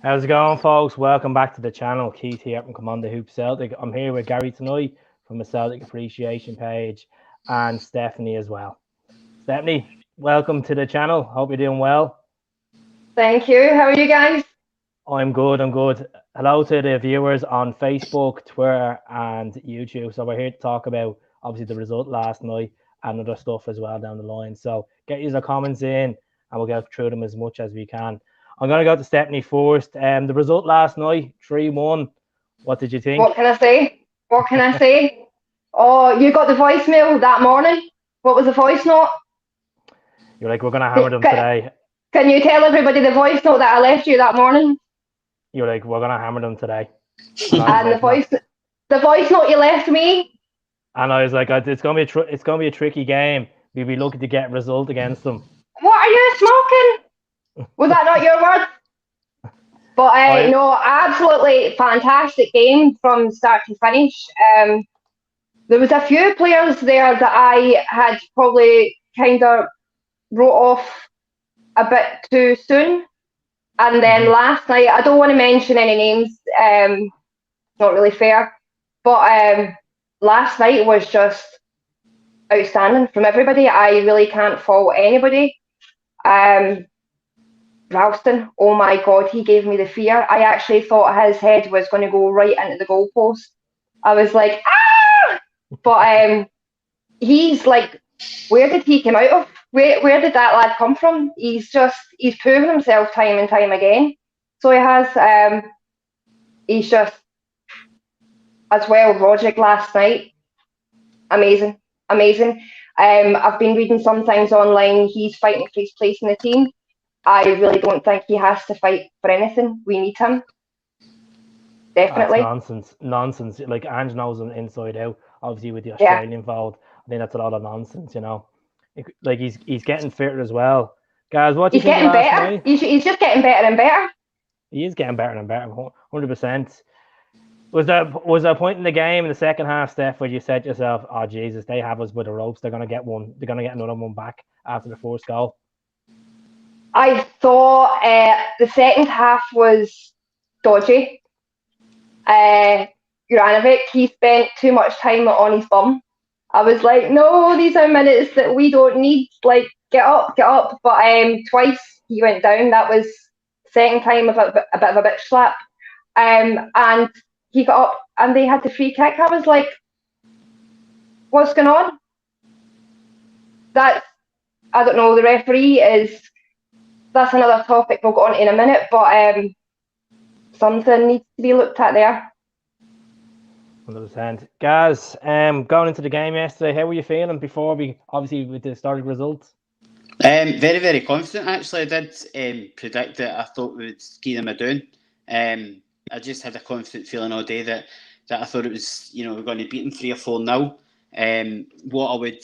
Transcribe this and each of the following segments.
How's it going, folks? Welcome back to the channel. Keith here from Commander Hoop Celtic. I'm here with Gary tonight from the Celtic Appreciation page and Stephanie as well. Stephanie, welcome to the channel. Hope you're doing well. Thank you. How are you guys? I'm good. Hello to the viewers on Facebook, Twitter, and YouTube. So we're here to talk about obviously the result last night and other stuff as well down the line. So get your comments in and we'll get through them as much as we can. I'm going to go to Stephanie first. The result last night, 3-1. What did you think? What can I say? What can I say? Oh, you got the voicemail that morning? What was the voice note? You're like, we're going to hammer them today. Can you tell everybody the voice note that I left you that morning? You're like, we're going to hammer them today. And the voice note you left me? And I was like, it's going to be a tricky game. We'll be looking to get a result against them. What are you smoking? Was that not your word? But no, absolutely fantastic game from start to finish. There was a few players there that I had probably kind of wrote off a bit too soon. And then last night, I don't want to mention any names, not really fair, but last night was just outstanding from everybody. I really can't fault anybody. Ralston, oh my God, he gave me the fear. I actually thought his head was going to go right into the goalpost. I was like, ah! But he's like, where did he come out of? Where did that lad come from? He's proven himself time and time again. So he has. He's just, as well, Roderick last night, amazing. I've been reading some things online. He's fighting for his place in the team. I really don't think he has to fight for anything. We need him. Definitely. That's nonsense. Like, ANGE knows him inside out. Obviously, with the Australian involved, I think that's a lot of nonsense. Like he's getting fitter as well. Guys, what do you think getting last better. night? He's just getting better and better. He is getting better and better, 100%. Was there a point in the game in the second half, Steph, where you said to yourself, "Oh Jesus, they have us by the ropes. They're gonna get one. They're gonna get another one back after the first goal." I thought the second half was dodgy. Juranovic, he spent too much time on his bum. I was like, no, these are minutes that we don't need. Like, get up. But twice he went down. That was second time a bit of a bitch slap. And he got up and they had the free kick. I was like, what's going on? I don't know, the referee that's another topic we'll go on in a minute, but something needs to be looked at there. 100%. Guys, going into the game yesterday, how were you feeling before with the starting results? Very, very confident, actually. I did predict that I thought we would ski them a down. I just had a confident feeling all day that I thought it was, we're going to beat them 3 or 4-0. What I would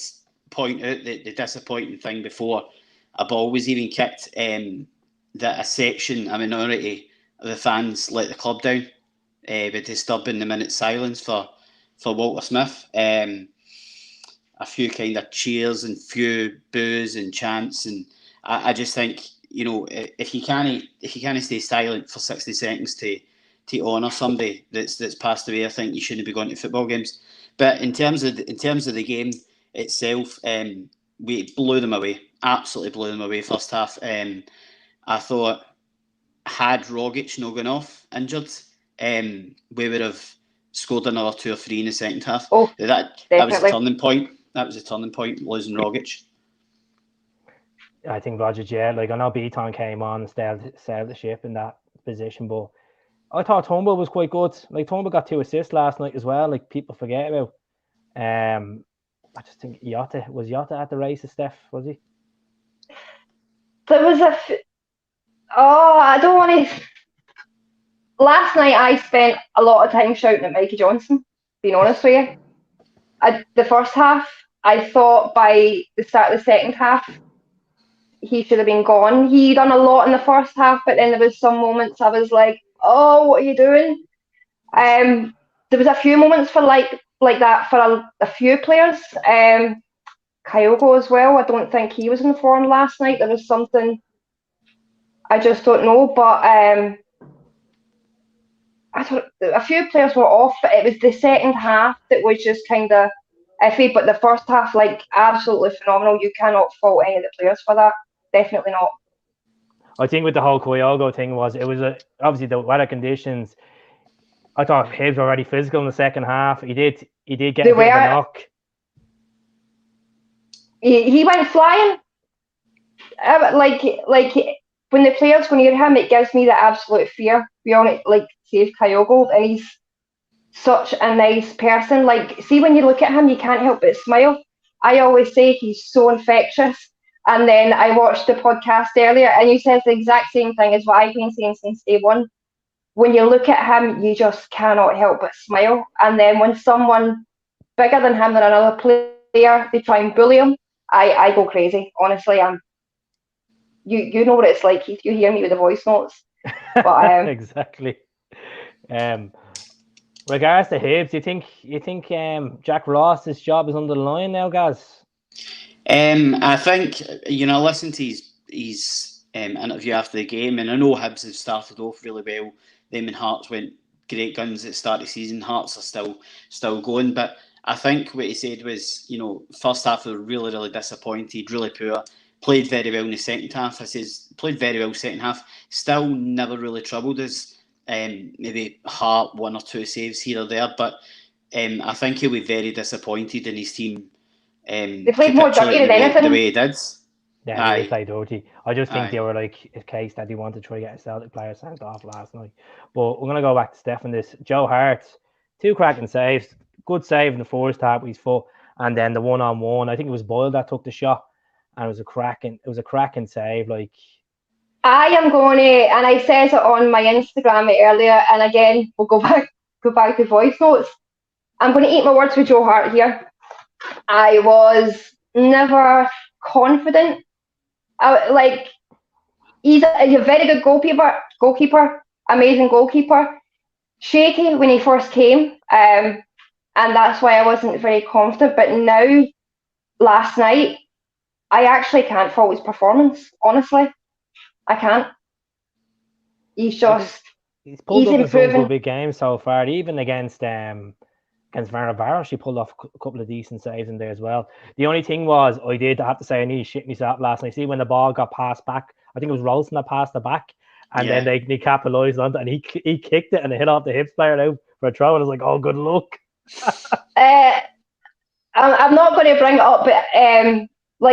point out, the disappointing thing before a ball was even kicked, that a minority of the fans let the club down by disturbing the minute silence for Walter Smith. A few kind of cheers and few boos and chants, and I just think, if you can't stay silent for 60 seconds to honour somebody that's passed away, I think you shouldn't be going to football games. But in terms of the game itself, we blew them away. Absolutely blew them away first half. I thought, had Rogic not gone off injured, we would have scored another 2 or 3 in the second half. Oh, that was a turning point. That was a turning point, losing Rogic. I think Rogic, I know Beaton came on and sailed the ship in that position, but I thought Turnbull was quite good. Like, Turnbull got 2 assists last night as well, like people forget about. I just think was Jota at the races, Steph, was he? There was I don't want to. Last night I spent a lot of time shouting at Mikey Johnson, being honest with you. The first half, I thought by the start of the second half, he should have been gone. He done a lot in the first half, but then there was some moments I was like, oh, what are you doing? There was a few moments for like that for a few players. Kyogo as well. I don't think he was in form last night. There was something, I just don't know. But a few players were off, but it was the second half that was just kind of iffy. But the first half, like, absolutely phenomenal. You cannot fault any of the players for that. Definitely not. I think with the whole Kyogo thing it was obviously the weather conditions. I thought Hibs were already physical in the second half. He did get a bit of a knock. He went flying. Like when the players go near him, it gives me the absolute fear. We all like save Kyogo, and he's such a nice person. Like, see, when you look at him, you can't help but smile. I always say he's so infectious. And then I watched the podcast earlier, and you said the exact same thing as what I've been saying since day one. When you look at him, you just cannot help but smile. And then when someone bigger than him, than another player, they try and bully him, I go crazy. Honestly, you know what it's like. You hear me with the voice notes. But, exactly. Regards to Hibs, you think Jack Ross's job is under the line now, guys? I think, I listened to his interview after the game, and I know Hibs have started off really well. Them and Hearts went great guns at the start of the season. Hearts are still going, but I think what he said was, first half they were really, really disappointed, really poor. Played very well in the second half. I says played very well second half. Still never really troubled us. Maybe Hart, one or two saves here or there, but I think he'll be very disappointed in his team. They played more dirty than anything. The way he did. Yeah, they played dirty. I just think they were like a case that they wanted to try to get a Celtic player sent off last night. But we're going to go back to Steph on this. Joe Hart, 2 cracking saves. Good save in the first half with his foot, and then the 1-on-1. I think it was Boyle that took the shot, and it was a cracking save. Like, I am going to, and I said it on my Instagram earlier, and again we'll go back to voice notes. I'm going to eat my words with Joe Hart here. I was never confident. He's a very good goalkeeper, amazing goalkeeper. Shaky when he first came, and that's why I wasn't very confident. But now, last night, I actually can't fault his performance. Honestly, I can't. He's pulled up in some big games so far. Even against Varavaro, she pulled off a couple of decent saves in there as well. The only thing was, I have to say, I nearly shit myself last night. See, when the ball got passed back, I think it was Rolson that passed it back, and then they capitalised on it, and he kicked it and it hit off the Hibs player out for a throw, and I was like, oh, good luck. I'm not going to bring it up, but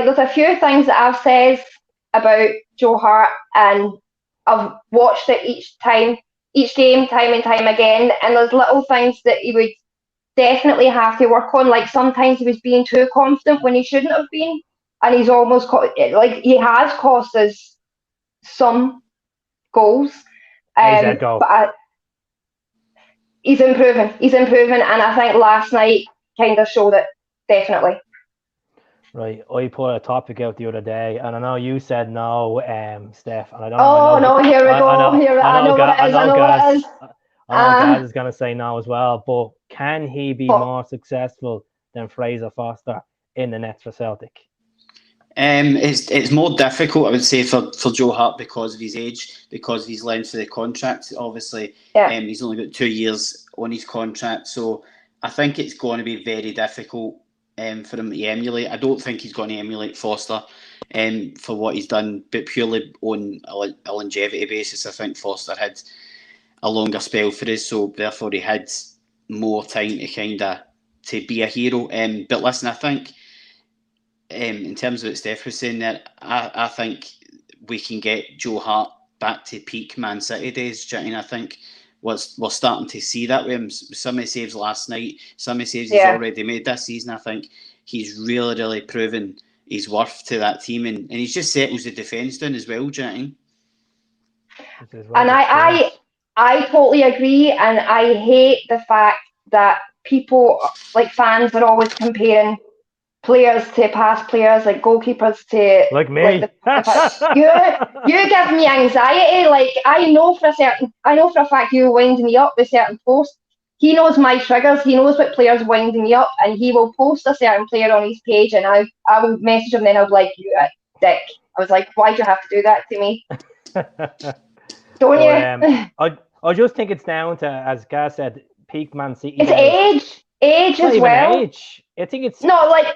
there's a few things that I've said about Joe Hart, and I've watched it each game, time and time again, and there's little things that he would definitely have to work on. Like, sometimes he was being too confident when he shouldn't have been, and he's almost he has cost us some goals. But he's improving, and I think last night kind of showed it, definitely. Right, I put a topic out the other day, and I know you said no, Steph, and I don't. Oh no! Here we go. I know what it is. Gaz is going to say no as well, but can he be more successful than Fraser Foster in the nets for Celtic? It's more difficult, I would say, for Joe Hart because of his age, because of his length of the contract. Obviously, he's only got 2 years on his contract, so I think it's going to be very difficult for him to emulate. I don't think he's going to emulate Foster for what he's done, but purely on a longevity basis. I think Foster had a longer spell for us, so therefore he had more time to be a hero. But listen, I think in terms of what Steph was saying there, I think we can get Joe Hart back to peak Man City days. And I think we're starting to see that with him. Some of his saves last night, some of his saves he's already made this season. I think he's really, really proven his worth to that team, and he just settles the defence down as well. Do you know what I mean? And I totally agree, and I hate the fact that people, like fans, are always comparing players to past players, like goalkeepers to like me. You give me anxiety. Like, I know for a fact you wind me up with certain posts. He knows my triggers. He knows what players wind me up, and he will post a certain player on his page, and I will message him. Then I'll be like, "You dick." I was like, "Why do you have to do that to me?" Don't you? I just think it's down to, as Gaz said, peak Man City It's days. age It's not as even well. age. I think it's No, like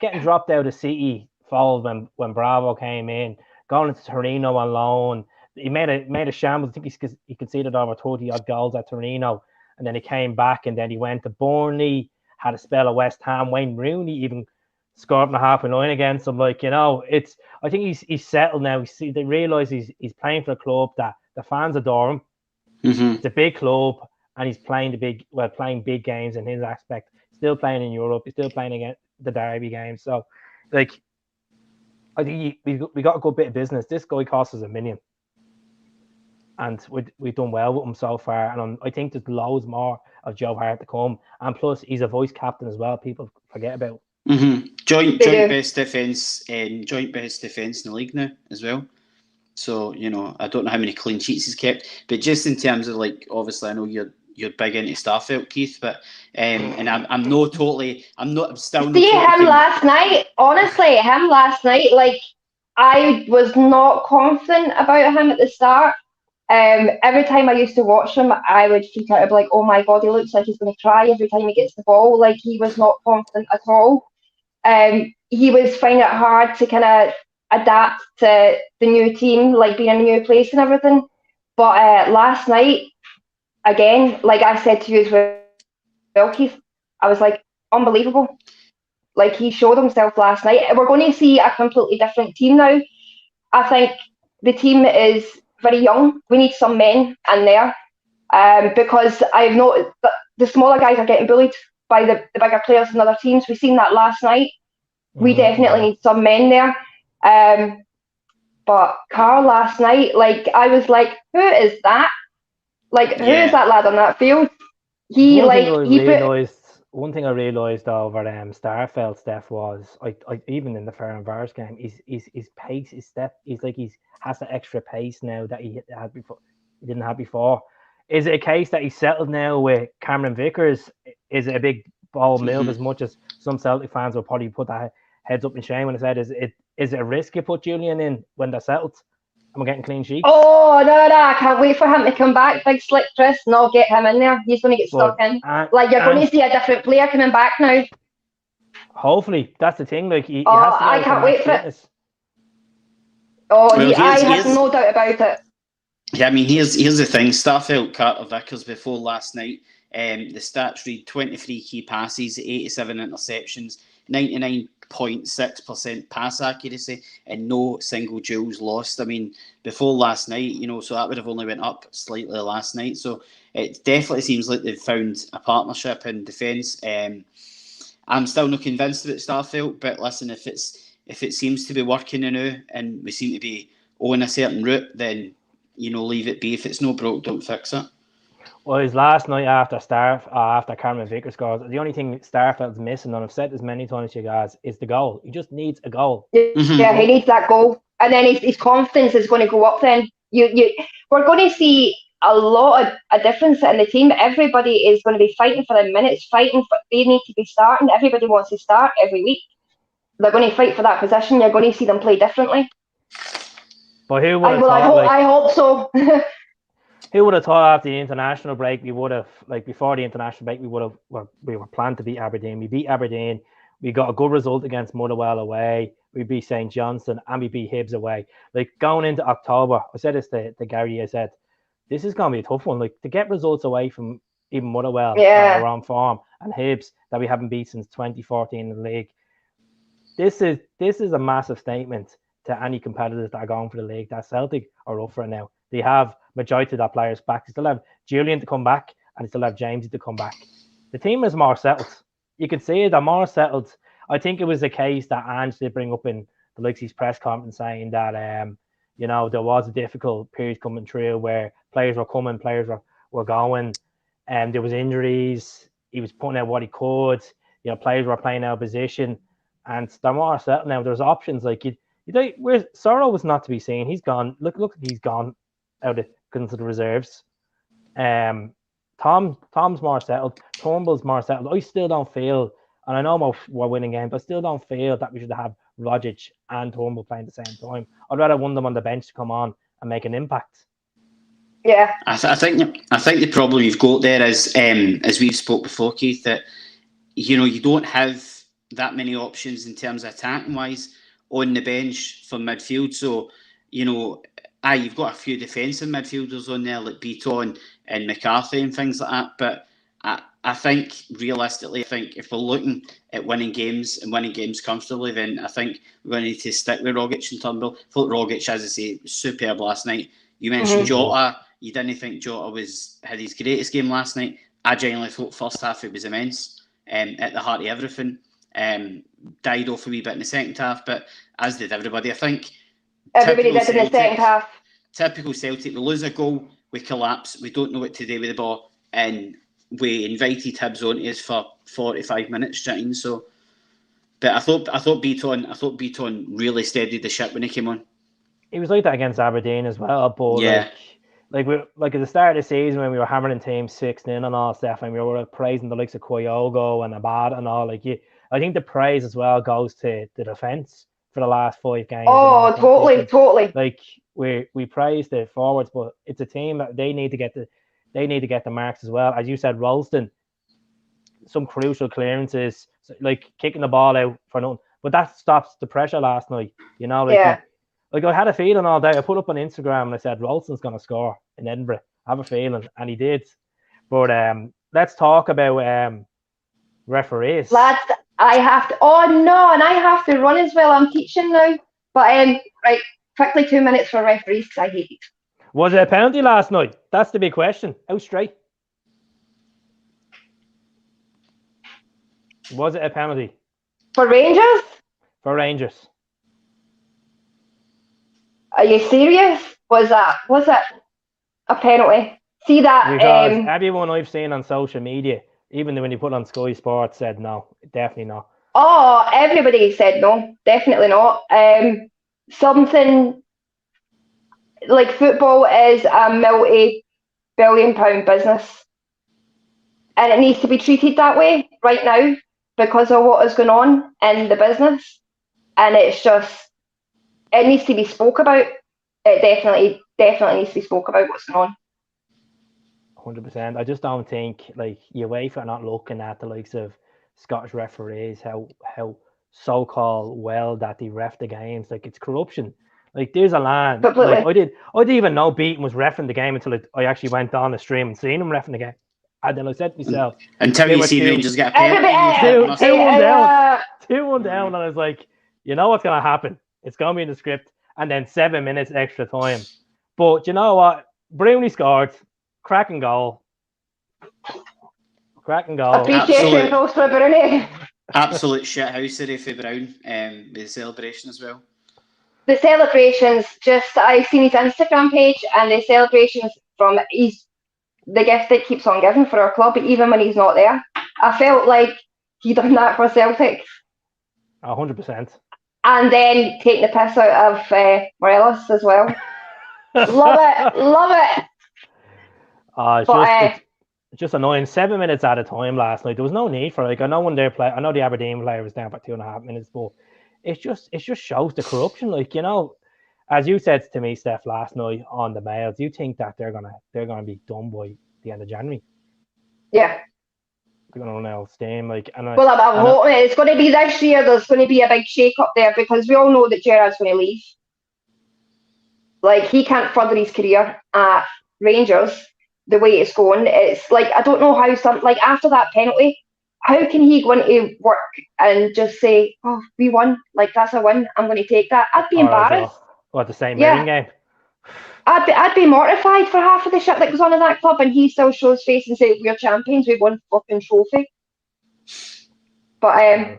getting dropped out of City fold when Bravo came in, going into Torino on loan. He made a shambles. I think he conceded over 30 odd goals at Torino, and then he came back, and then he went to Burnley, had a spell at West Ham. Wayne Rooney even scored in the halfway line against him. Like, it's, I think he's settled now. They realise he's playing for a club that the fans adore him. Mm-hmm. It's a big club, and he's playing playing big games in his aspect. Still playing in Europe. He's still playing against the derby games. So, like, I think we got a good bit of business. This guy cost us $1 million, and we've done well with him so far. And I think there's loads more of Joe Hart to come. And plus, he's a voice captain as well. People forget about. Mm-hmm. Joint best defence in the league now as well. So, I don't know how many clean sheets he's kept, but just in terms of, like, obviously I know you're big into Starfelt, Keith, but and I'm still not see him last night. Honestly, him last night, like, I was not confident about him at the start. Every time I used to watch him, I would freak out. I'd be like, "Oh my god, he looks like he's going to cry every time he gets the ball." Like, he was not confident at all. He was finding it hard to kind of adapt to the new team, like being in a new place and everything. But last night, again, like I said to you as well, Keith, I was like, unbelievable. Like, he showed himself last night. We're going to see a completely different team now. I think the team is very young. We need some men in there, because I've noticed that the smaller guys are getting bullied by the bigger players in other teams. We've seen that last night. We definitely need some men there. But Carl last night, like, I was like, who is that? Like, who is that lad on that field? One thing I realised over Starfelt, Steph, was I even in the Ferran Vars game, his pace, his step, he has the extra pace now that he didn't have before. Is it a case that he's settled now with Cameron Vickers? Is it a big bold move, as much as some Celtic fans will probably put their heads up in shame when I said, is it a risk you put Julian in when they're settled and we're getting clean sheets? Oh, no, I can't wait for him to come back. Big slick Chris, and I'll get him in there. He's going to get stuck in. Like, you're going to see a different player coming back now. Hopefully, that's the thing. Like, he has to I can't wait for it. I have no doubt about it. Yeah, I mean, here's the thing. Starfelt, Carter Vickers before last night. The stats read 23 key passes, 87 interceptions, 99.6% pass accuracy, and no single duels lost. I mean, before last night, so that would have only went up slightly last night. So it definitely seems like they've found a partnership in defence. I'm still not convinced about Starfelt, but listen, if it seems to be working now and we seem to be on a certain route, then leave it be. If it's no broke, don't fix it. Well, his last night after Cameron Vickers scores, the only thing Starfelt's missing, and I've said this many times to you guys, is the goal. He just needs a goal. Yeah, he needs that goal, and then his confidence is going to go up. Then we're going to see a lot of a difference in the team. Everybody is going to be fighting for the minutes, they need to be starting. Everybody wants to start every week. They're going to fight for that position. You're going to see them play differently. But who would have thought? I hope so. Who would have thought after the international break before the international break we were planned to beat Aberdeen. We beat Aberdeen. We got a good result against Motherwell away. We beat St. Johnstone and we beat Hibs away. Like, going into October, I said this to Gary. I said, this is going to be a tough one. Like, to get results away from even Motherwell, that are on form, and Hibs that we haven't beat since 2014 in the league. This is a massive statement to any competitors that are going for the league. That Celtic are up for it now. They have majority of their players back. They still have Julian to come back, and they still have Jamesy to come back. The team is more settled. You can see they're more settled. I think it was a case that Ange did bring up in the League's press conference, saying that there was a difficult period coming through where players were coming, players were going, and there was injuries. He was putting out what he could. Players were playing out of position, and they're more settled now. There's options like where Sorrow was not to be seen. He's gone. Look, he's gone out into the reserves. Tom's more settled. Turnbull's more settled. I still don't feel, and I know we're winning games, but I still don't feel that we should have Rogic and Turnbull playing at the same time. I'd rather one of them on the bench to come on and make an impact. Yeah. I think the problem you've got there is, as we've spoke before, Keith, that you don't have that many options in terms of attacking wise on the bench for midfield. So you've got a few defensive midfielders on there like Beaton and McCarthy and things like that. But I think realistically, if we're looking at winning games and winning games comfortably, then I think we're going to need to stick with Rogic and Turnbull. I thought Rogic, as I say, was superb last night. You mentioned Jota. You didn't think Jota had his greatest game last night. I genuinely thought first half it was immense, at the heart of everything. Died off a wee bit in the second half, but as did everybody. I think everybody did in the second half. Typical Celtic, we lose a goal, we collapse, we don't know what to do with the ball, and we invited Hibs on us for 45 minutes, Jane. So, but I thought Beaton really steadied the ship when he came on. He was like that against Aberdeen as well, but yeah. Like at the start of the season when we were hammering teams 6-0 and all stuff, and we were praising the likes of Kyogo and Abad and all, I think the praise as well goes to the defence for the last 5 games. Oh, totally. Like we praise the forwards, but it's a team that they need to get the marks as well. As you said, Ralston, some crucial clearances, like kicking the ball out for nothing, but that stops the pressure last night. Like I had a feeling all day. I put up on Instagram and I said Ralston's going to score in Edinburgh. I have a feeling, and he did. But let's talk about referees. Lads, I have to. Oh no, and I have to run as well. I'm teaching now. But right, quickly 2 minutes for referees because I hate it. Was it a penalty last night? That's the big question. Out straight. Was it a penalty for Rangers? For Rangers. Are you serious? Was it a penalty? See that? Because everyone I've seen on social media, even when you put on Sky Sports, said no, definitely not. Oh, everybody said no, definitely not. Something like football is a multi-billion-pound business, and it needs to be treated that way right now because of what is going on in the business, and it needs to be spoke about. It definitely needs to be spoke about what's going on. 100%. I just don't think UEFA are not looking at the likes of Scottish referees, how so-called well that they ref the games. Like, it's corruption. Like, there's a land. Like, I didn't even know Beaton was reffing the game until I actually went on the stream and seen him reffing the game. And then I said to myself, until you see Rangers get a penalty, 2-1 down, and I was like, you know what's going to happen? It's going to be in the script, and then 7 minutes extra time. But you know what? Brownie scored. Cracking goal. Appreciation close for Brownie. Absolute shithousery for Brown with the celebration as well. The celebrations, I've seen his Instagram page, and the celebrations from the gift that keeps on giving for our club, even when he's not there. I felt like he done that for Celtic. 100%. And then taking the piss out of Morelos as well. Love it. It's just annoying. 7 minutes at a time last night. There was no need for I know the Aberdeen player was down for 2.5 minutes, but it just shows the corruption. As you said to me, Steph, last night on the mail, do you think that they're gonna be done by the end of January? Yeah. They're gonna run out of steam. I'm hoping it's going to be this year. There's going to be a big shake up there because we all know that Gerrard's going to leave. He can't further his career at Rangers the way it's going. It's I don't know how after that penalty, how can he go into work and just say, "Oh, we won. That's a win. I'm going to take that." I'd be embarrassed. What, the same game? I'd be mortified for half of the shit that goes on in that club, and he still shows face and say, "We're champions. We won fucking trophy." But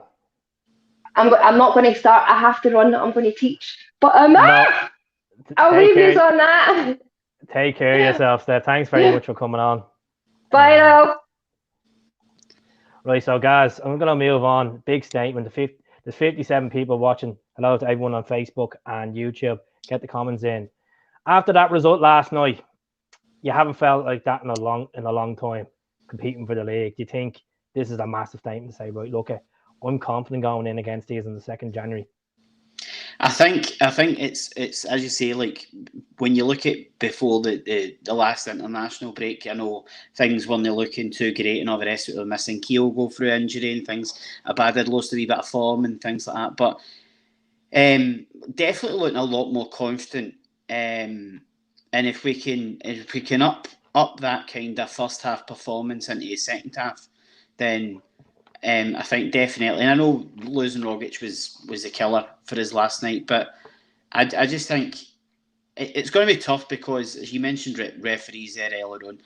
I'm not going to start. I have to run. I'm going to teach. But I'll leave you on that. Take care of yourself, Steph. Thanks very much for coming on. Bye now. Right, so guys, I'm going to move on. Big statement. There's 57 people watching. Hello to everyone on Facebook and YouTube. Get the comments in. After that result last night, you haven't felt like that in a long time competing for the league. Do you think this is a massive statement to say, right, look, I'm confident going in against these on the 2nd of January? I think it's as you say, like when you look at before the last international break, I know things weren't looking too great and all the rest of it. Missing Keogh go through injury and things. Abad lost a wee bit of form and things like that. But definitely looking a lot more confident. And if we can up that kind of first half performance into the second half, then I think definitely. And I know losing Rogic was a killer for us last night, but I just think it's going to be tough because, as you mentioned, referees there earlier on.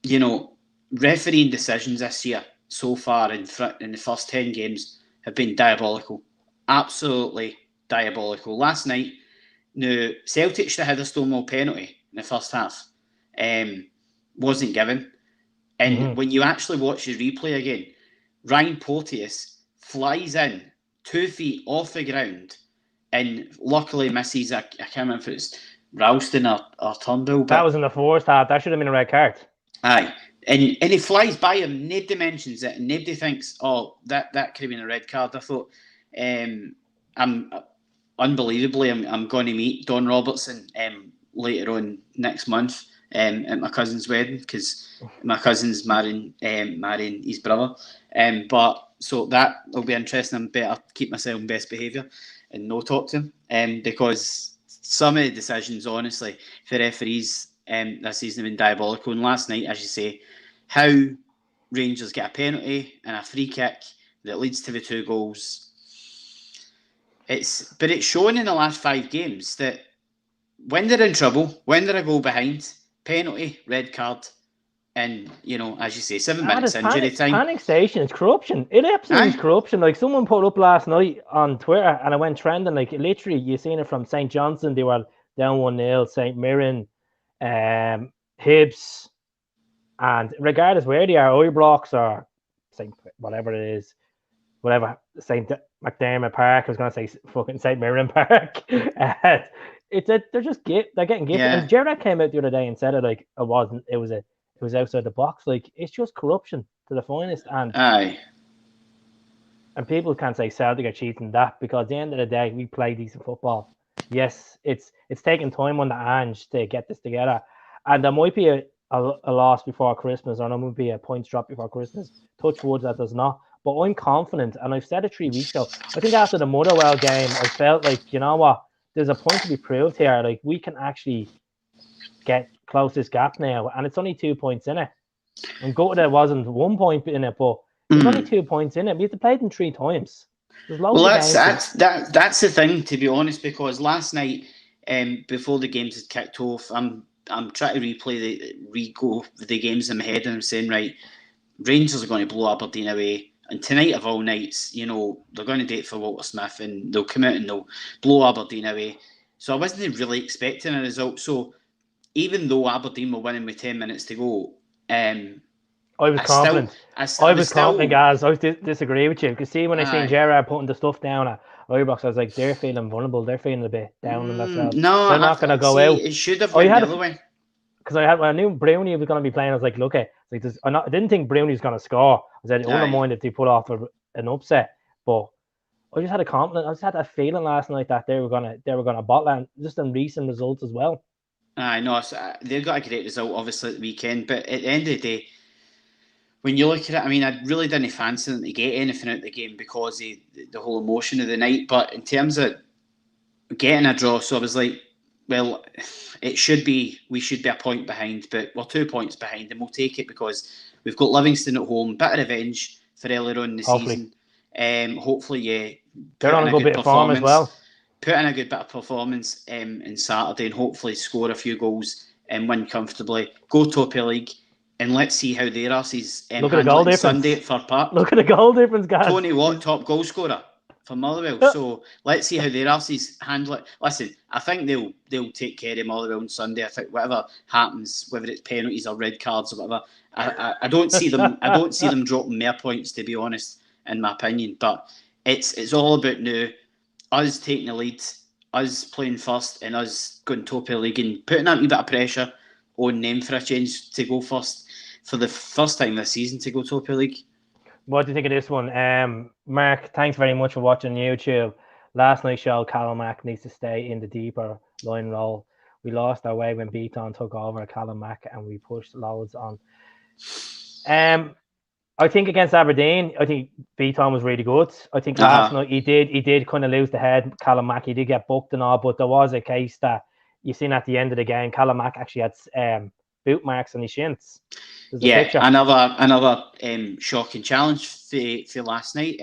You know, refereeing decisions this year so far in the first 10 games have been diabolical, absolutely diabolical. Last night, now Celtic should have had a Stonewall penalty in the first half, wasn't given, and when you actually watch the replay again. Ryan Porteous flies in 2 feet off the ground and luckily misses, I can't remember if it's Ralston or Turnbull. That was in the first half. That should have been a red card. Aye. And he flies by him, nobody mentions it, and nobody thinks, oh, that could have been a red card. I thought, I'm going to meet Don Robertson later on next month at my cousin's wedding because my cousin's marrying his brother. But so that will be interesting. I better keep myself in best behaviour and no talk to him because some of the decisions, honestly, for referees this season have been diabolical. And last night, as you say, how Rangers get a penalty and a free kick that leads to the 2 goals. It's shown in the last 5 games that when they're in trouble, when they're a goal behind, penalty, red card, and, as you say, 7 minutes injury time. Panic station. It's corruption. It absolutely is corruption. Like, someone put up last night on Twitter, and it went trending. Like, literally, you've seen it from St. Johnstone. They were down 1-0. St. Mirren, Hibs, and regardless where they are, Ibrox or St. whatever it is, St. McDermott Park. I was going to say fucking St. Mirren Park. They're getting gifted. Yeah. And Gerrard came out the other day and said it like it was outside the box. Like, it's just corruption to the finest. And and people can't say Celtic are cheating that because at the end of the day, we play decent football. Yes, it's taking time on the ANGE to get this together, and there might be a loss before Christmas, or there might be a points drop before Christmas. Touch wood that does not. But I'm confident, and I've said it 3 weeks ago. I think after the Motherwell game, I felt like, you know what, there's a point to be proved here. Like, we can actually close this gap now, and it's only 2 points in it. And there wasn't 1 point in it, but there's only 2 points in it. We have to play them 3 times. There's loads of games. That's the thing, to be honest, because last night, before the games had kicked off, I'm trying to re-go the games in my head, and I'm saying, right, Rangers are going to blow Aberdeen away. And tonight of all nights, they're going to date for Walter Smith and they'll come out and they'll blow Aberdeen away. So I wasn't really expecting a result. So even though Aberdeen were winning with 10 minutes to go, I was confident. I was confident, guys. I disagree with you. Because see, when I seen Gerrard putting the stuff down at Ibrox, I was like, they're feeling vulnerable. They're feeling a bit down on themselves. No, they're not going to go out. It should have went the other way. Because I knew Brownie was going to be playing. I was like, look, I didn't think Brownie was going to score. I said, I wouldn't mind if they put off an upset. But I just had a confidence. I just had a feeling last night that they were going to bottle and just in recent results as well. I know they've got a great result, obviously, at the weekend. But at the end of the day, when you look at it, I mean, I really didn't fancy them to get anything out of the game because of the whole emotion of the night. But in terms of getting a draw, so I was like, well, we should be a point behind, but we're 2 points behind, and we'll take it because we've got Livingston at home, bit of revenge for earlier on in the season. Hopefully, yeah. They're on a good bit of form as well. Put in a good bit of performance on Saturday and hopefully score a few goals and win comfortably. Go top of the league and let's see how their asses look at the goal difference Sunday at Fir Park. Look at the goal difference, guys. Tony Watt, top goal scorer for Motherwell. So let's see how their asses handle it. Listen, I think they'll take care of Motherwell on Sunday. I think whatever happens, whether it's penalties or red cards or whatever, I don't see them. I don't see them dropping more points, to be honest, in my opinion. But it's all about now us taking the lead, us playing first, and us going top of the league and putting a wee bit of pressure on them for a change to go first for the first time this season to go top of the league. What do you think of this one? Mark, thanks very much for watching YouTube. Last night showed Callum Mack needs to stay in the deeper line role. We lost our way when Beaton took over Callum Mack and we pushed loads on. I think against Aberdeen, I think Beaton was really good. I think last night he did kind of lose the head. Callum Mack, he did get booked and all, but there was a case that you seen at the end of the game, Callum Mack actually had boot marks on his shins. Another shocking challenge for last night.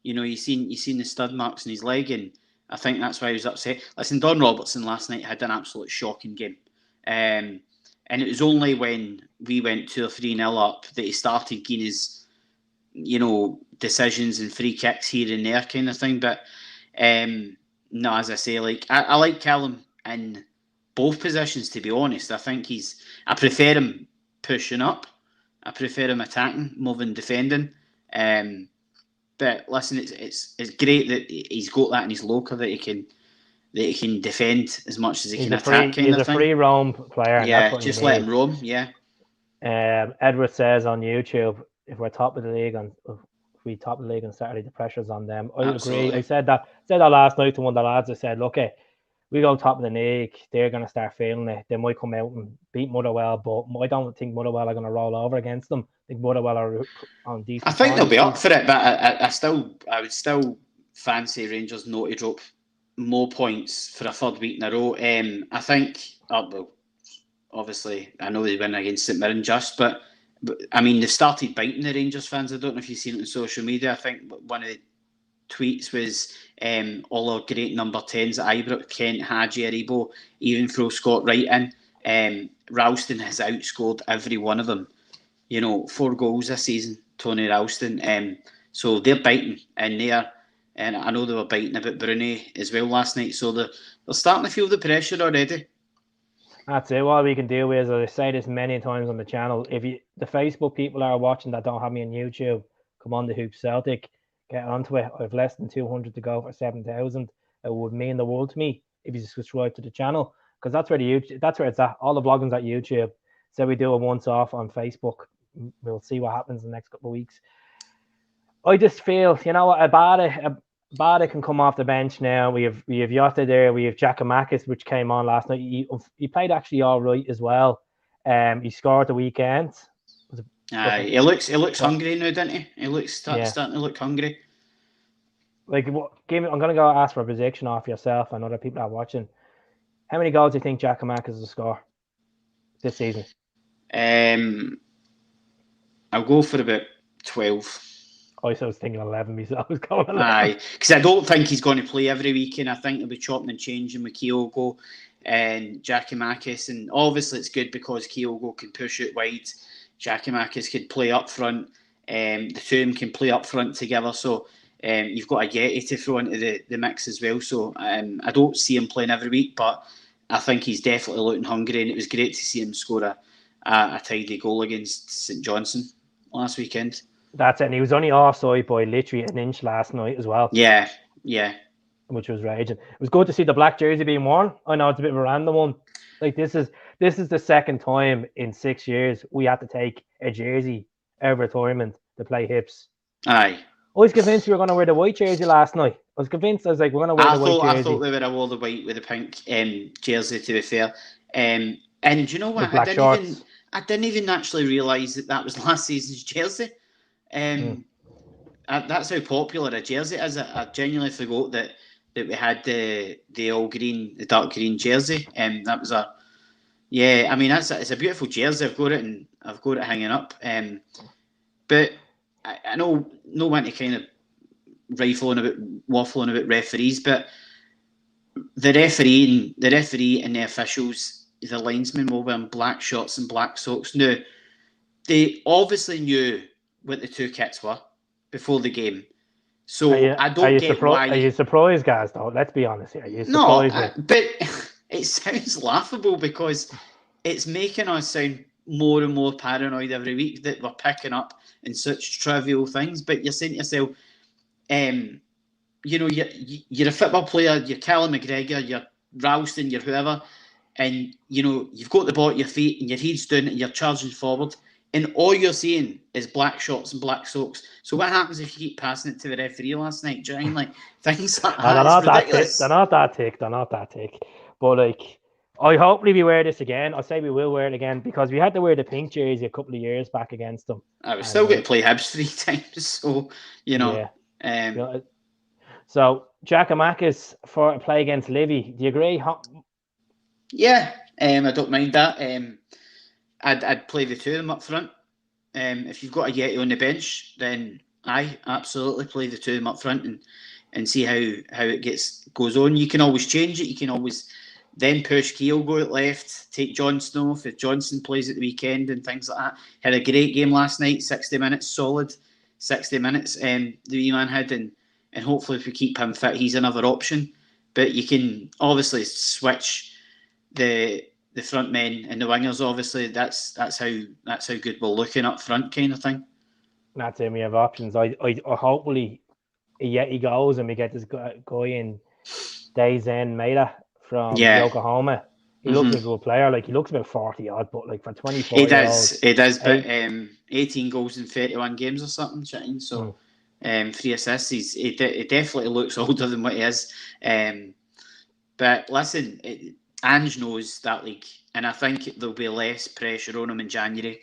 You seen the stud marks in his leg, and I think that's why he was upset. Listen, Don Robertson last night had an absolute shocking game. And it was only when we went 2 or 3-0 up that he started getting his, decisions and free kicks here and there kind of thing. But no, as I say, I like Callum in both positions, to be honest. I think I prefer him pushing up. I prefer him attacking more than defending. But listen, it's great that he's got that in his locker, that he can defend as much as he can attack. He's a free roam player. Yeah, just let him roam. Yeah. Edward says on YouTube, if we top of the league on Saturday, the pressure's on them. I agree. I said that last night to one of the lads. I said, look, we go top of the league, they're going to start feeling it. They might come out and beat Motherwell, but I don't think Motherwell are going to roll over against them. I think Motherwell are on decent. I think they'll be up for it, but I would still fancy Rangers not to drop more points for a third week in a row. I think, obviously, I know they win against St Mirren but I mean, they've started biting the Rangers fans. I don't know if you've seen it on social media. I think one of the tweets was all our great number 10s at Ibrox, Kent, Hadji, Aribo, even throw Scott Wright in. Ralston has outscored every one of them. 4 goals this season, Tony Ralston. So they're biting in there. And I know they were biting about Brunei as well last night. So they're starting to feel the pressure already. That's it. What we can do is, as I say this many times on the channel, if the Facebook people are watching that don't have me on YouTube, come on to Hoop Celtic, get onto it. I have less than 200 to go for 7,000. It would mean the world to me if you subscribe to the channel, because that's where it's at. All the blogging's at YouTube. So we do it once off on Facebook. We'll see what happens in the next couple of weeks. I just feel, Abada can come off the bench now. We have Jota there. We have Giakoumakis, which came on last night. He played actually all right as well. He scored the weekend. He looks hungry now, doesn't he? He looks starting to look hungry. I'm going to go ask for a prediction off yourself and other people are watching. How many goals do you think Giakoumakis will score this season? I'll go for about 12. I was thinking 11 myself. I was going 11. Aye, because I don't think he's going to play every weekend. I think he'll be chopping and changing with Kyogo and Giakoumakis. And obviously it's good because Kyogo can push it wide. Giakoumakis could play up front. The two of them can play up front together. So you've got a Getty to throw into the mix as well. So I don't see him playing every week, but I think he's definitely looking hungry. And it was great to see him score a tidy goal against St Johnstone last weekend. That's it. And he was only offside by literally an inch last night as well. Yeah. Which was raging. It was good to see the black jersey being worn. I know it's a bit of a random one. Like this is the second time in 6 years we had to take a jersey out of retirement to play Hips. Aye. I was convinced we were going to wear the white jersey last night. I was convinced. I was like, we're going to wear the white jersey. I thought they would have wore the white with the pink jersey, to be fair. And do you know what? I didn't even actually realise that was last season's jersey. That's how popular a jersey is. I genuinely forgot that we had the all green, the dark green jersey. That was it's a beautiful jersey. I've got it hanging up. But I know no one to kind of waffling about referees, but the referee and the officials, the linesmen were wearing black shorts and black socks. Now, they obviously knew what the two kits were before the game. So I don't get why... Are you surprised, guys, though? Let's be honest here. Are you surprised? No, but it sounds laughable because it's making us sound more and more paranoid every week that we're picking up in such trivial things. But you're saying to yourself, you're a football player, you're Callum McGregor, you're Ralston, you're whoever, and, you've got the ball at your feet and your head's down and you're charging forward. and all you're seeing is black shorts and black socks. So what happens if you keep passing it to the referee last night? Do you know what I mean? Like, things like that is ridiculous. They're not that thick. But like, I hopefully we wear this again. I say we will wear it again because we had to wear the pink jersey a couple of years back against them. I was still going to play Hibs 3 times, so Yeah. So Giakoumakis for a play against Livy. Do you agree? Yeah, I don't mind that. I'd play the two of them up front. If you've got a Yeti on the bench, then I absolutely play the two of them up front and see how it goes on. You can always change it. You can always then push Kyogo at left, take Jon Snow if Johnson plays at the weekend and things like that. Had a great game last night, 60 minutes, solid 60 minutes. The wee man had, and hopefully if we keep him fit, he's another option. But you can obviously switch the front men and the wingers. Obviously, that's how good we're looking up front, kind of thing. That's it. We have options. I hopefully Yeti goes and we get this guy in Dazen Maeda from Yokohama. He looks like a good player. Like, he looks about 40 odd, but like for 24 he does. But 18 goals in 31 games or something. So 3 assists. He definitely looks older than what he is. But listen, Ange knows that league, and I think there'll be less pressure on him in January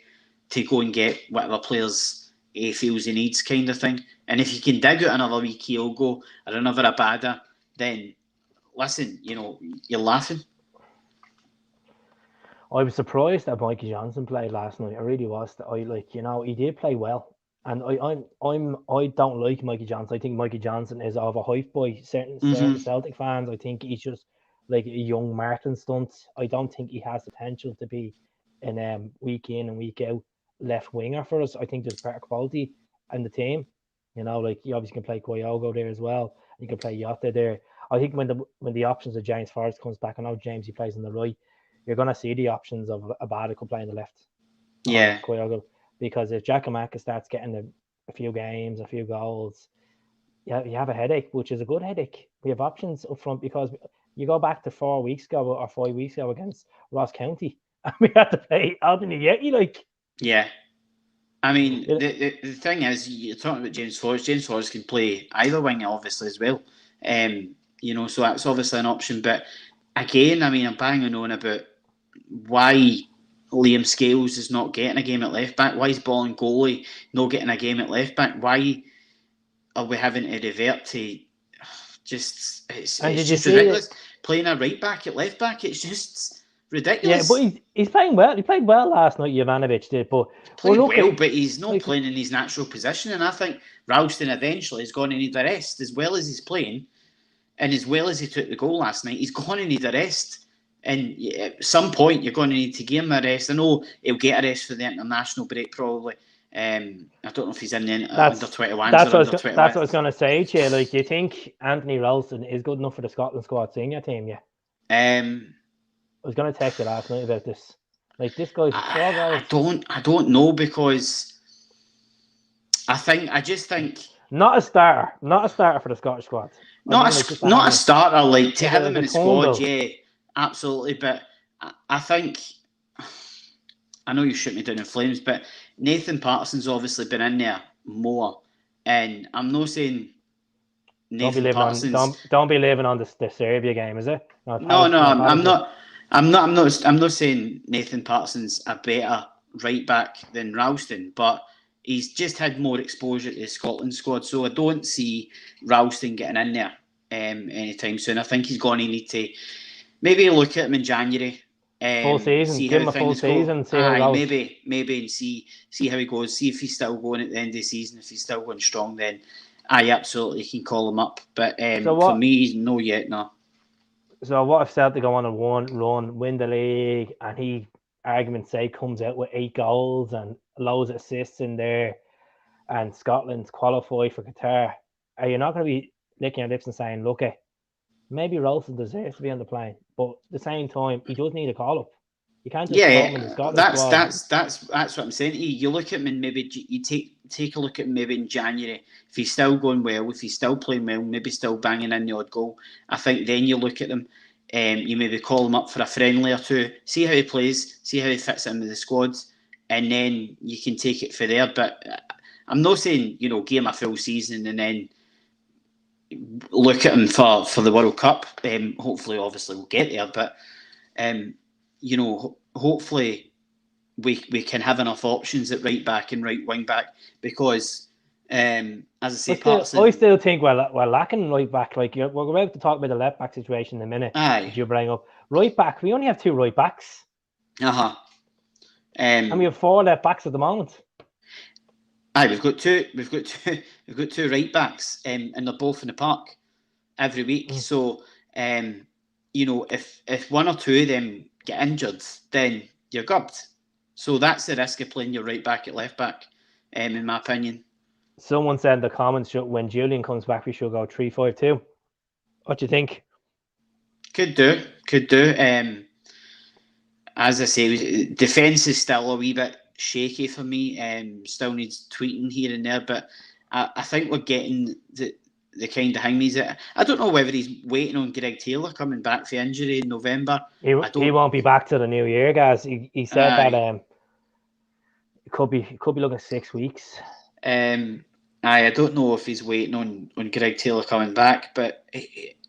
to go and get whatever players he feels he needs, kind of thing. And if you can dig out another wee Kyogo or another Abada, then listen, you're laughing. I was surprised that Mikey Johnson played last night. I really was. He did play well, and I don't like Mikey Johnson. I think Mikey Johnson is overhyped by certain Celtic fans. I think he's just like a young Martin stunt. I don't think he has the potential to be an week in and week out left winger for us. I think there's better quality in the team. You obviously can play Kyogo there as well. You can play Jota there. I think when the options of James Forrest comes back, I know James, he plays on the right, you're going to see the options of Abada could play on the left. Yeah. Kyogo. Because if Giakoumakis starts getting a few games, a few goals, you have a headache, which is a good headache. We have options up front because you go back to 4 weeks ago or 5 weeks ago against Ross County, and we had to play Anthony Yeti. Yeah. I mean, the thing is, you're talking about James Forrest. James Forrest can play either wing, obviously, as well. So that's obviously an option. But again, I mean, I'm banging on about why Liam Scales is not getting a game at left back. Why is Ball and Goalie not getting a game at left back? Why are we having to revert to it's just ridiculous? Playing a right back at left back, it's just ridiculous. Yeah, but he's playing well. He played well last night, Jovanovic did. But but he's not playing in his natural position. And I think Ralston eventually is going to need a rest, as well as he's playing. And as well as he took the goal last night, he's going to need a rest. And at some point, you're going to need to give him a rest. I know he'll get a rest for the international break, probably. I don't know if he's in the under 21s or under 21s. That's what I was going to say to you. Like, do you think Anthony Ralston is good enough for the Scotland squad senior team? Yeah. I was going to text you last night about this. Like, this guy's 4 goals. I don't know, because I just think not a starter for the Scottish squad. Not a starter, like, to have him in the squad, yeah, absolutely. But I think, I know you shoot me down in flames, but Nathan Patterson's obviously been in there more, and I'm not saying Nathan Patterson's. Don't be living on the Serbia game, is it? No, I'm not. I'm not saying Nathan Patterson's a better right back than Ralston, but he's just had more exposure to the Scotland squad, so I don't see Ralston getting in there anytime soon. I think he's going to need to maybe look at him in January. Full season, give him a full season, see how it goes. Maybe and see how he goes. See if he's still going at the end of the season. If he's still going strong, then I absolutely can call him up. But for me, he's no yet, no. So what if Celtic go on a run, win the league, and he, argument's sake, comes out with 8 goals and loads of assists in there, and Scotland's qualified for Qatar? Are you not going to be licking your lips and saying, look, maybe Ralston deserves to be on the plane, but at the same time, he does need a call up. You can't just call him in the Scotland squad. That's what I'm saying. You look at him and maybe you take a look at him maybe in January. If he's still going well, if he's still playing well, maybe still banging in the odd goal, I think then you look at him. You maybe call him up for a friendly or two, see how he plays, see how he fits in with the squads, and then you can take it for there. But I'm not saying, give him a full season and then look at him for the World Cup. Hopefully, obviously, we'll get there. But, hopefully we can have enough options at right back and right wing back because, as I say, I still think we're lacking right back. Like we're about to talk about the left back situation in a minute. Aye. You bring up right back. We only have 2 right backs. And we have 4 left backs at the moment. Aye, we've got two right backs, and they're both in the park every week. So, if one or two of them get injured, then you're gubbed. So that's the risk of playing your right back at left back, in my opinion. Someone said in the comments, when Julian comes back, we should go 3-5-2. What do you think? Could do. As I say, defence is still a wee bit shaky for me. Still needs tweeting here and there, but I think we're getting the kind of hang he's at. I don't know whether he's waiting on Greg Taylor coming back for injury in November. He won't be back till the new year, guys. He said that it could be looking at 6 weeks. I don't know if he's waiting on Greg Taylor coming back, but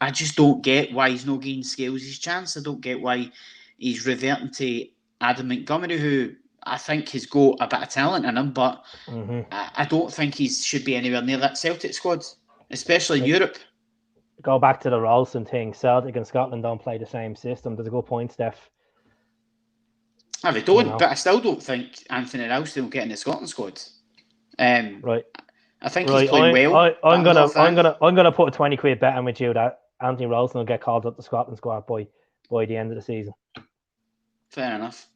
I just don't get why he's not getting Scales his chance. I don't get why he's reverting to Adam Montgomery, who I think has got a bit of talent in him, but I don't think he should be anywhere near that Celtic squad, especially in Europe. Go back to the Ralston thing. Celtic and Scotland don't play the same system. There's a good point, Steph. They don't, but I still don't think Anthony Ralston will get in the Scotland squad. Right. I think he's playing well. I'm gonna put a £20 bet in with you that Anthony Ralston will get called up the Scotland squad by the end of the season. Fair enough.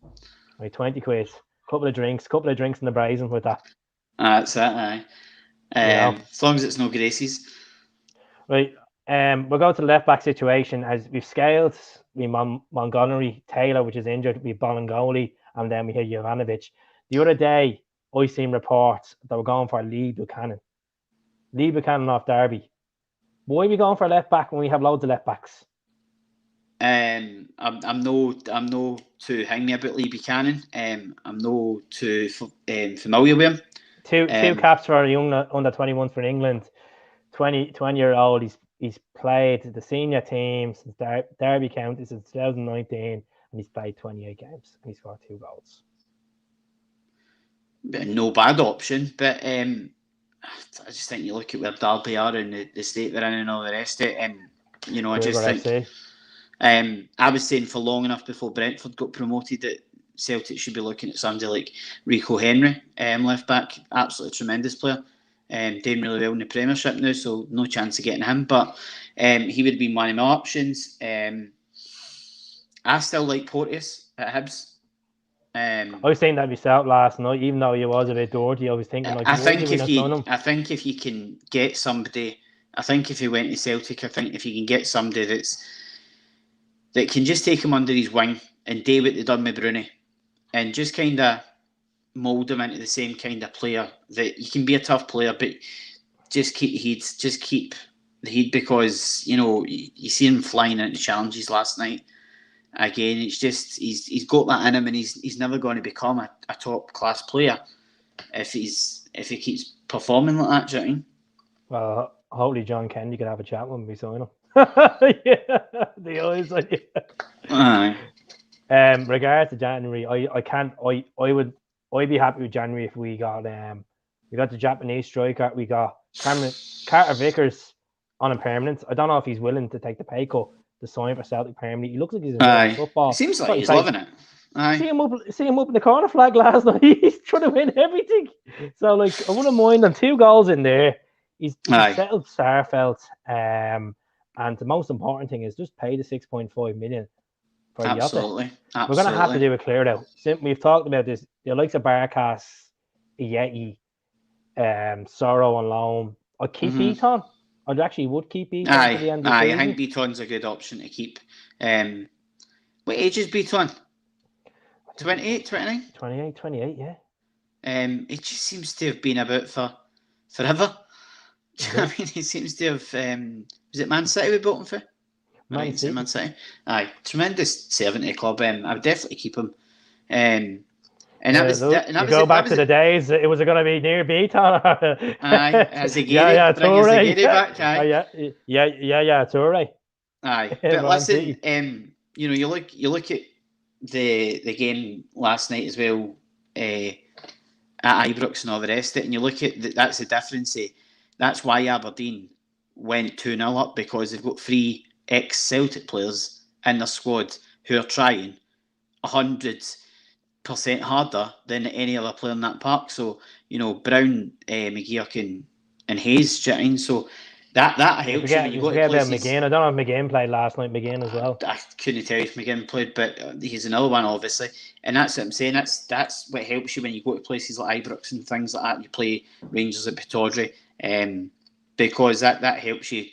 Right, £20. Couple of drinks in the brazen with that. That's it, aye. As long as it's no Gracies. Right. We'll go to the left back situation as we've scaled. We Montgomery, Taylor, which is injured. We Bolingoli, and then we hear Jovanovic. The other day, I seen reports that we're going for Lee Buchanan. Lee Buchanan off Derby. Why are we going for a left back when we have loads of left backs? I'm no too hang me about Lee Buchanan. I'm no too familiar with him. Two caps for a young under 21 for England. 20-year-old. He's played the senior team since Derby County since 2019, and he's played 28 games and he scored 2 goals. No bad option, but I just think you look at where Derby are and the state they're in and all the rest of it, I just think. I was saying for long enough before Brentford got promoted that Celtic should be looking at somebody like Rico Henry, left back, absolutely tremendous player, doing really well in the Premiership now, so no chance of getting him, but he would be one of my options. I still like Porteous at Hibs. I was saying that myself last night, even though he was a bit dirty. I was thinking, I think if you can get somebody, I think if he went to Celtic, I think if you can get somebody that can just take him under his wing and do what they done with Bruni, and just kind of mould him into the same kind of player, that you can be a tough player, but just keep the heat, because you see him flying into challenges last night. Again, it's just he's got that in him, and he's never going to become a top class player if he keeps performing like that. Do you know what I mean? Well, hopefully John Kennedy could have a chat with him beside him. Yeah, the eyes on you. Aye. Regards to January, I'd be happy with January if we got the Japanese striker, we got Carter Vickers on a permanent. I don't know if he's willing to take the pay cut to sign for Celtic permanently. He looks like he's enjoying football. Seems like he's loving it. Aye. See him up in the corner flag last night. He's trying to win everything. So I wouldn't mind him. 2 goals in there. He's settled Starfelt. And the most important thing is just pay the 6.5 million for Absolutely. Yota. We're going to have to do a clear out. We've talked about this. The likes of Barkas, Yeti, Sorrow on loan. I'd keep Beaton. I actually would keep Beaton at the end of the season. I think Beaton's a good option to keep. What age is Beaton? 28, 29? 28, yeah. It just seems to have been about for forever. Do you know what I mean? He seems to have... was it Man City we bought him for? Man City. Aye, tremendous servant to the club. I would definitely keep him. And that was that. And that you was go it. back to the days. It was going to be near Beaton. Aye, as a yeah, bring as a Toure. back. Aye, yeah, Toure. aye. But Man listen, City. you look at the game last night as well, at Ibrox and all the rest of it, and you look at that's the difference. That's why Aberdeen went 2-0 up, because they've got 3 ex-Celtic players in their squad who are trying 100% harder than any other player in that park. So, Brown, McGeoch and Hayes, chatting. So that helps you when you go to places. About McGinn. I don't know if McGinn played last night. McGinn as well. I couldn't tell you if McGinn played, but he's another one, obviously. And that's what I'm saying. That's what helps you when you go to places like Ibrox and things like that. You play Rangers at Pittodrie, because that helps you,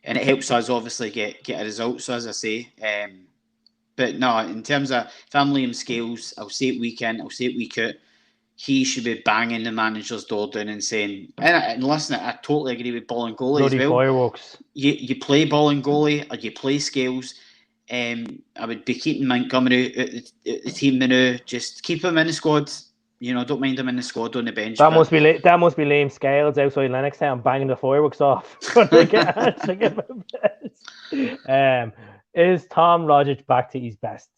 and it helps us obviously get a result. So as I say, but no, in terms of Liam Scales, I'll say it week in, I'll say it week out, he should be banging the manager's door down and saying, and listen, I totally agree with ball and goalie as well. Fireworks. You play ball and goalie, or you play Scales. I would be keeping Montgomery at the team now. Just keep him in the squad. Don't mind him in the squad on the bench. That must be Liam Scales outside Lennoxtown banging the fireworks off. Is Tom Rogic back to his best?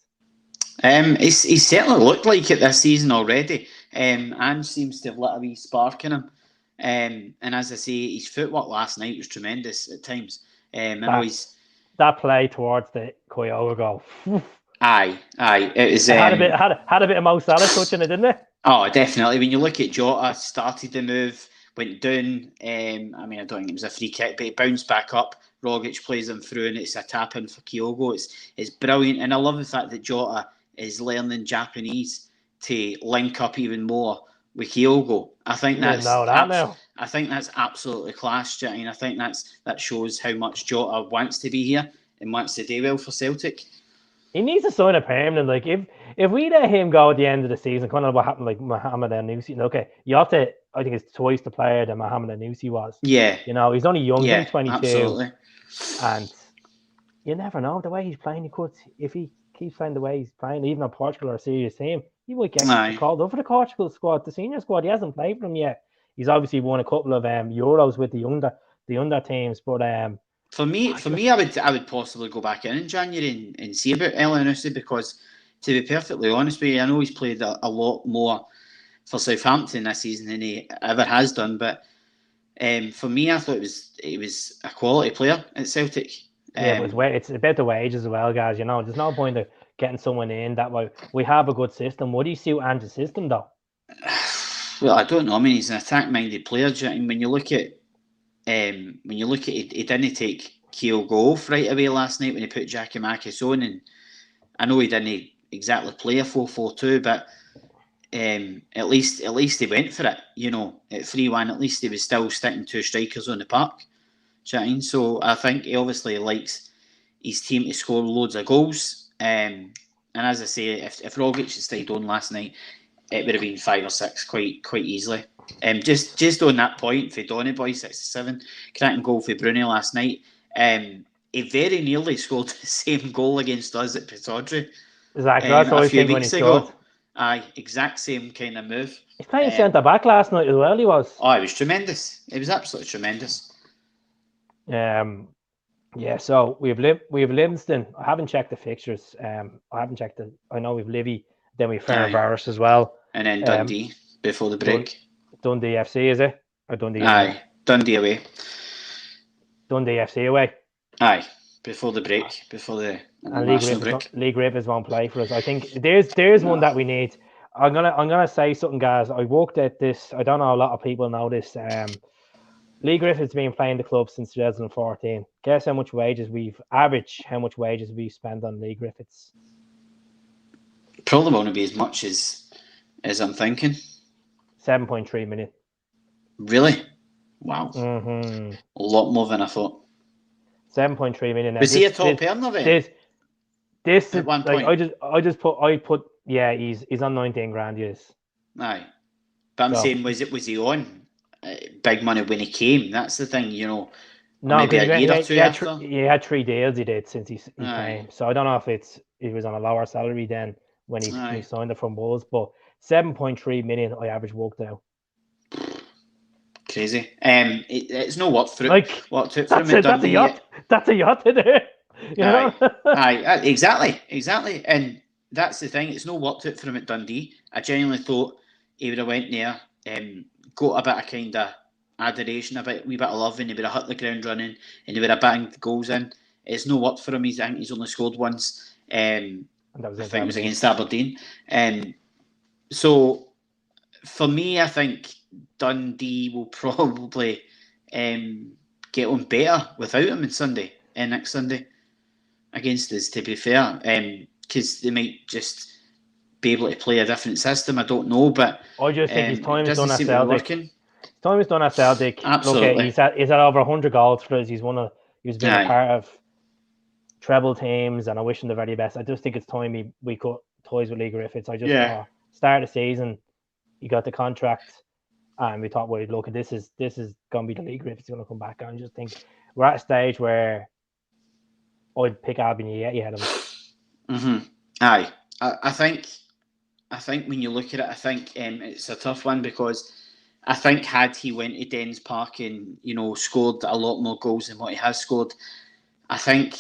He's certainly looked like it this season already. Ange seems to have lit a wee spark in him. And as I say, his footwork last night was tremendous at times. That play towards the Kyogo goal. Aye. It was. Had a bit of Mo Salah touching it, didn't it? Oh, definitely. When you look at Jota, started the move, went down. I don't think it was a free kick, but he bounced back up. Rogic plays him through, and it's a tap in for Kyogo. It's brilliant, and I love the fact that Jota is learning Japanese to link up even more with Kyogo. I think that's I think that's absolutely class, and I think that shows how much Jota wants to be here and wants to do well for Celtic. He needs to sign a permanent. Like if we let him go at the end of the season, kind of what happened like Mohamed El-Nussi. Okay, you have to. I think it's twice the player that Mohamed El-Nussi was. Yeah, he's only young, he's 22, absolutely. And you never know the way he's playing. He could, if he keeps playing the way he's playing, even on Portugal or a serious team, he might get called up for the Portugal squad, the senior squad. He hasn't played for them yet. He's obviously won a couple of Euros with the under teams, but For me, I would possibly go back in January and see about El-Nussi, because, to be perfectly honest with you, I know he's played a lot more for Southampton this season than he ever has done. But for me, I thought it was a quality player at Celtic. It's about the wages as well, guys. There's no point of getting someone in that way. We have a good system. What do you suit Ange's system, though? Well, I don't know. I mean, he's an attack-minded player. And when you look at he didn't take Kyogo off right away last night when he put Giakoumakis on, and I know he didn't exactly play a 4-4-2, but at least he went for it. At 3-1, at least he was still sticking 2 strikers on the park. So I think he obviously likes his team to score loads of goals. And as I say, if Rogic had stayed on last night, it would have been 5 or 6 quite easily. Just on that point, for Donny Boy 67, cracking goal for Bruni last night. He very nearly scored the same goal against us at Pittodrie. Exactly. That's a few weeks when he ago. Scored. Aye, exact same kind of move. He's playing centre back last night as well. He was. Oh, it was tremendous. It was absolutely tremendous. Yeah. So we have Livingston. I haven't checked the fixtures. I haven't checked I know we've Livy. Then we've Ferencváros as well. And then Dundee before the break. Dundee FC, is it? Or Dundee? Aye, Dundee away. Dundee FC away. Aye, before the break, before the international break. League Rivers won't play for us. I think there's one that we need. I'm gonna say something, guys. I worked at this. I don't know a lot of people know this. Lee Griffith's been playing the club since 2014. Guess how much wages we've spent on Lee Griffiths? Probably won't be as much as I'm thinking. 7.3 million. Really? Wow. Mm-hmm. A lot more than I thought. 7.3 million. Was he a top earner then? This at one point. I put yeah, he's on 19 grand, yes. Aye. But I'm saying, was he on big money when he came? That's the thing, No, maybe a year or two after. He had 3 deals he did since he came. So I don't know if he was on a lower salary then when he signed it from Wolves, but 7.3 million I average walk now. Crazy. It's no work for it. Like, Worked out that's from it. That's a yacht. That's a yacht in there. You know? Aye, exactly. And that's the thing. It's no worked out for him at Dundee. I genuinely thought he would have went there, got a bit of kind of adoration, a wee bit of love, and he would have hit the ground running, and he would have banged the goals in. It's no work for him. I think he's only scored once. And that was I think it was against Aberdeen. So for me, I think Dundee will probably get on better without him next Sunday against us, to be fair, because they might just be able to play a different system. I don't know, but I just think his time is done at Celtic. His time is done at Celtic. Absolutely. Look, he's had over 100 goals for us. He's been a part of treble teams, and I wish him the very best. I just think it's time we cut ties with Lee Griffiths. I just start of the season, he got the contract, and we thought, well, look, this is going to be the Lee Griffiths going to come back. And I just think we're at a stage where I'd pick Albion ahead of him. Mm-hmm. Aye, I think when you look at it, I think it's a tough one, because I think had he went to Dens Park and scored a lot more goals than what he has scored, I think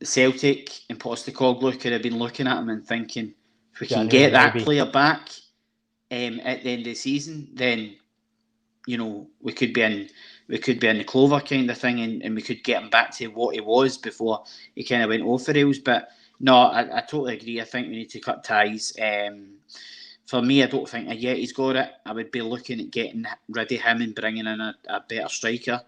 Celtic and Postecoglou could have been looking at him and thinking, if we can get that player back at the end of the season, then we could be in the clover kind of thing, and we could get him back to what he was before he kind of went off the rails. But no, I totally agree. I think we need to cut ties. For me, I don't think yet he's got it. I would be looking at getting rid of him and bringing in a better striker.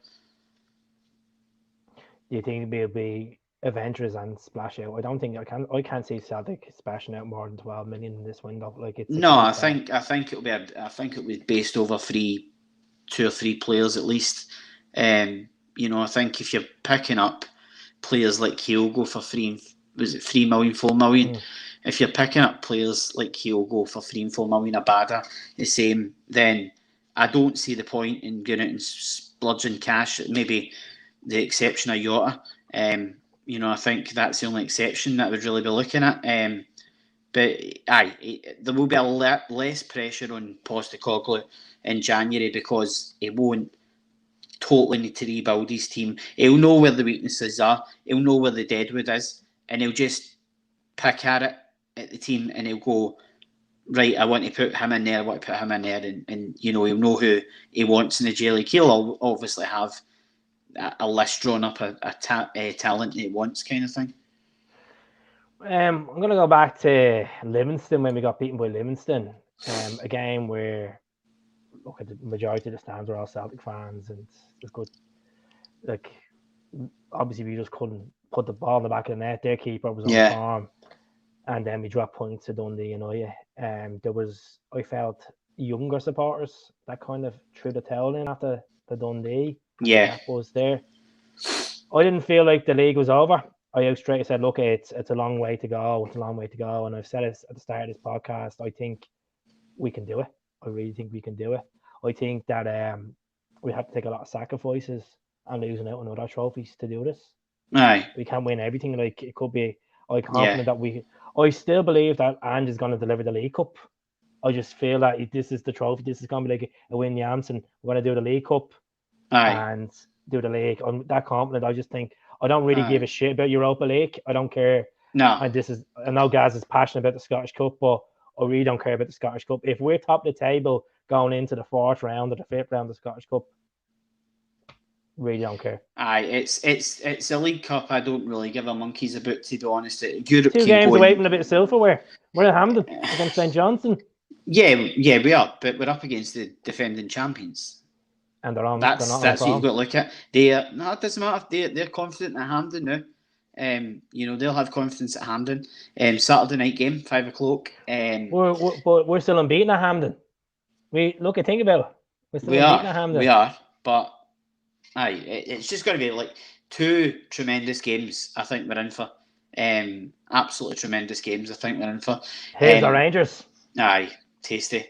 Do you think it'll be adventurous and splash out? I don't think I can't see Celtic splashing out more than 12 million in this window. I think it'll be based over 2 or 3 players at least. I think if you're picking up players like Kyogo for 3 million, 4 million. If you're picking up players like Kyogo for 3 and 4 million, Abada the same, then I don't see the point in going out and splurging cash. Maybe the exception of Jota. I think that's the only exception that I would really be looking at. But there will be a lot less pressure on Postecoglou in January, because he won't totally need to rebuild his team. He'll know where the weaknesses are. He'll know where the deadwood is, and he'll just pick at it at the team, and he'll go, right, I want to put him in there, and he'll know who he wants in the J League. He'll obviously have a list drawn up, a talent he wants, kind of thing. I'm going to go back to Livingston when we got beaten by Livingston. A game where, look, the majority of the stands were all Celtic fans, and it was good. Like, obviously, we just couldn't put the ball in the back of the net. Their keeper was on form, and then we dropped points to Dundee. There was, I felt, younger supporters that kind of threw the towel in after the Dundee. Yeah, that was there. I didn't feel like the league was over. I straight said, look, it's a long way to go. It's a long way to go. And I've said it at the start of this podcast. I think we can do it. I really think we can do it. I think that we have to take a lot of sacrifices and losing out on other trophies to do this. Aye. We can't win everything. Like, it could be. I'm confident that I still believe that Ange is going to deliver the League Cup. I just feel that this is the trophy. This is going to be like a win Janssen. We're going to do the League Cup. And do the league. I'm that confident. I just think I don't really give a shit about Europa League. I don't care. No. And I know Gaz is passionate about the Scottish Cup, but I really don't care about the Scottish Cup. If we're top of the table going into the 4th round or the 5th round of the Scottish Cup, really don't care. It's a League Cup. I don't really give a monkey's about, to be honest. Europe 2 games away from a bit of silverware. We're at Hampden against St Johnstone. Yeah, we are, but we're up against the defending champions. And they're on. That's what you've got to look at. It doesn't matter if they're confident at Hampden now. They'll have confidence at Hampden. Saturday night game, 5:00. We're still unbeaten at Hampden. Think about it. We're still unbeaten at Hampden. We are, but it's just going to be like 2 tremendous games. I think we're in for. Absolutely tremendous games. I think we're in for. Here's our Rangers. Tasty.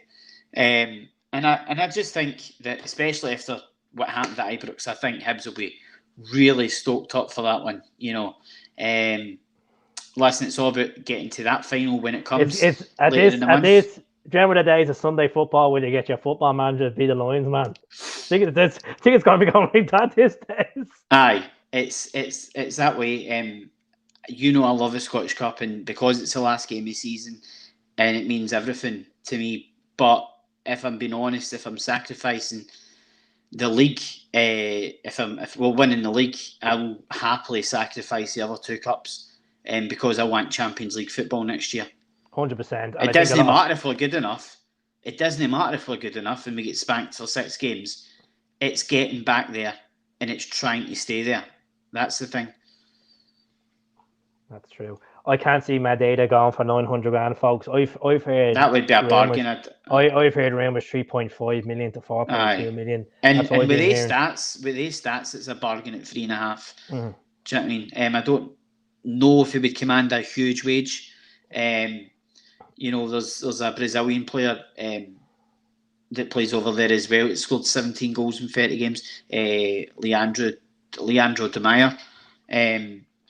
And I just think that, especially after what happened at Ibrox, I think Hibs will be really stoked up for that one. Listen, it's all about getting to that final when it comes. At this Do you remember the days of Sunday football where you get your football manager to be the Lions man? I think it's going to become like that these days. Aye, it's that way. You know, I love the Scottish Cup, and because it's the last game of the season, and it means everything to me. But if I'm being honest, if I'm sacrificing the league, if we're winning the league, I will happily sacrifice the other two cups, because I want Champions League football next year. 100%. It doesn't matter if we're good enough. It doesn't matter if we're good enough and we get spanked for 6 games. It's getting back there and it's trying to stay there. That's the thing. That's true. I can't see Madeira going for 900 grand, folks. I've heard that would be a bargain. I've heard rumors 3.5 million to 4.2 million. And with these stats, it's a bargain at 3.5. Mm-hmm. Do you know what I mean? I don't know if he would command a huge wage. You know, there's a Brazilian player that plays over there as well. It scored 17 goals in 30 games. Leandro Di Maia.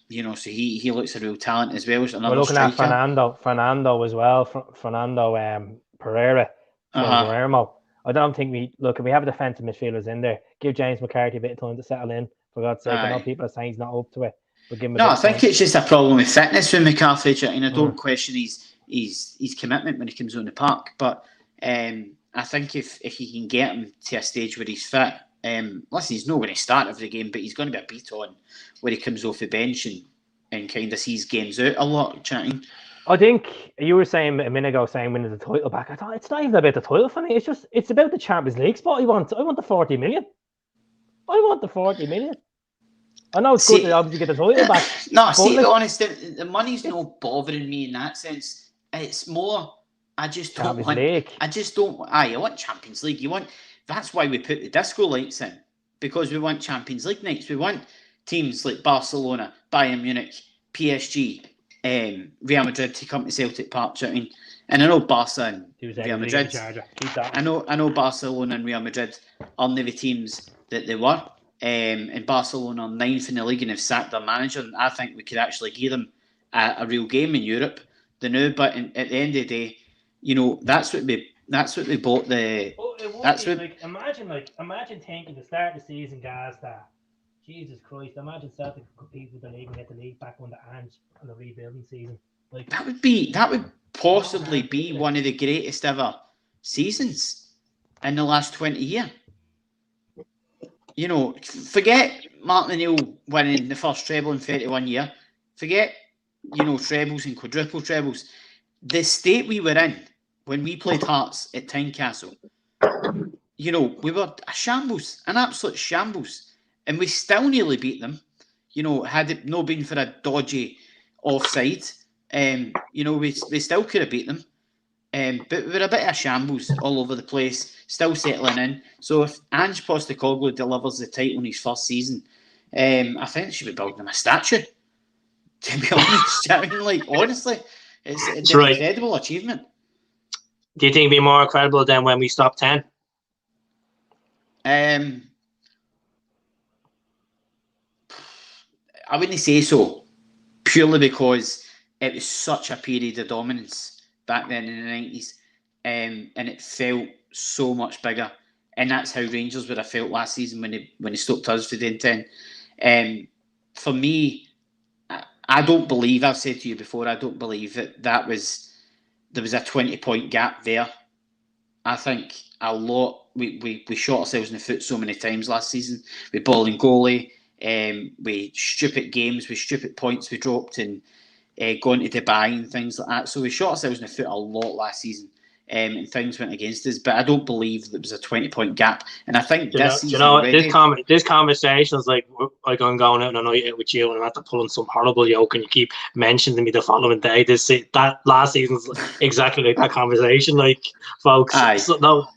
You know, so he looks a real talent as well. We're looking at Fernando as well. Fernando Pereira from Guillermo. I don't think we have defensive midfielders in there. Give James McCarthy a bit of time to settle in. For God's sake, I know people are saying he's not up to it. But give him I think it's just a problem with fitness with McCarthy, and I don't question his commitment when he comes on the park. But I think if he can get him to a stage where he's fit, listen, he's not going to start every game, but he's going to be a beat on where he comes off the bench and kind of sees games out a lot. Chatting. I think you were saying a minute ago, winning the title back. I thought it's not even about the title for me. It's about the Champions League spot. I want the 40 million. I want the 40 million. I know it's good to obviously get the title back. No, see, to be honest, the money's not bothering me in that sense. It's more, I just don't want. League. I just don't. I want Champions League. That's why we put the disco lights in, because we want Champions League nights. We want teams like Barcelona, Bayern Munich, PSG, Real Madrid to come to Celtic Park. You know what I mean? And I know Barca and Real Madrid. I know Barcelona and Real Madrid are never teams that they were. And Barcelona are 9th in the league and have sacked their manager. And I think we could actually give them a real game in Europe. They know, but at the end of the day, you know, that's what we bought the. Imagine thinking the start of the season, guys, that Jesus Christ, imagine Celtic could compete with the league and get the league back under ANGE on the rebuilding season. Like that would possibly be one of the greatest ever seasons in the last 20 years. You know, forget Martin O'Neill winning the first treble in 31 years. Forget, you know, trebles and quadruple trebles. The state we were in when we played Hearts at Tynecastle, you know, we were a shambles, an absolute shambles. And we still nearly beat them. You know, had it not been for a dodgy offside, you know, we still could have beat them. But we're a bit of a shambles all over the place, still settling in. So if Ange Postecoglou delivers the title in his first season, I think they should be building him a statue. To be honest, I mean, like, honestly, it's an incredible achievement. Do you think it'd be more credible than when we stopped 10? I wouldn't say so, purely because it was such a period of dominance back then in the 90s, and it felt so much bigger. And that's how Rangers would have felt last season when they stopped us for doing 10. For me, I don't believe, I've said to you before, I don't believe that there was a 20-point gap there. I think a lot, we shot ourselves in the foot so many times last season. We ball and goalie, we stupid games, with stupid points we dropped, and going to Dubai and things like that. So we shot ourselves in the foot a lot last season, and things went against us. But I don't believe there was a 20-point gap. And I think this season already, this conversation is like I'm going out on a night out with you and I'm after pulling some horrible joke and you keep mentioning me the following day. That last season's exactly like that conversation, like, folks. So, no,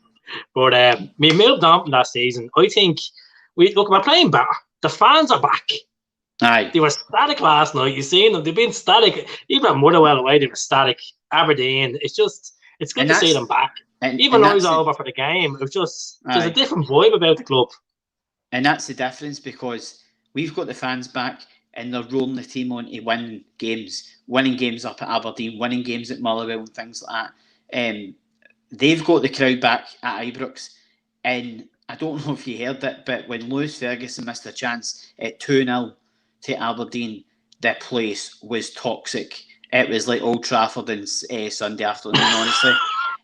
but we moved on from that season. I think we're playing better. The fans are back. Aye. They were static last night. You seen them? They've been static. Even at Motherwell away, they were static. Aberdeen. It's good to see them back. Even though it was over for the game, it was just there's a different vibe about the club. And that's the difference, because we've got the fans back and they're rolling the team on to winning games up at Aberdeen, winning games at Motherwell and things like that. they've got the crowd back at Ibrox, and I don't know if you heard it, but when Lewis Ferguson missed a chance at 2-0 to Aberdeen, the place was toxic. It was like Old Trafford on Sunday afternoon, honestly.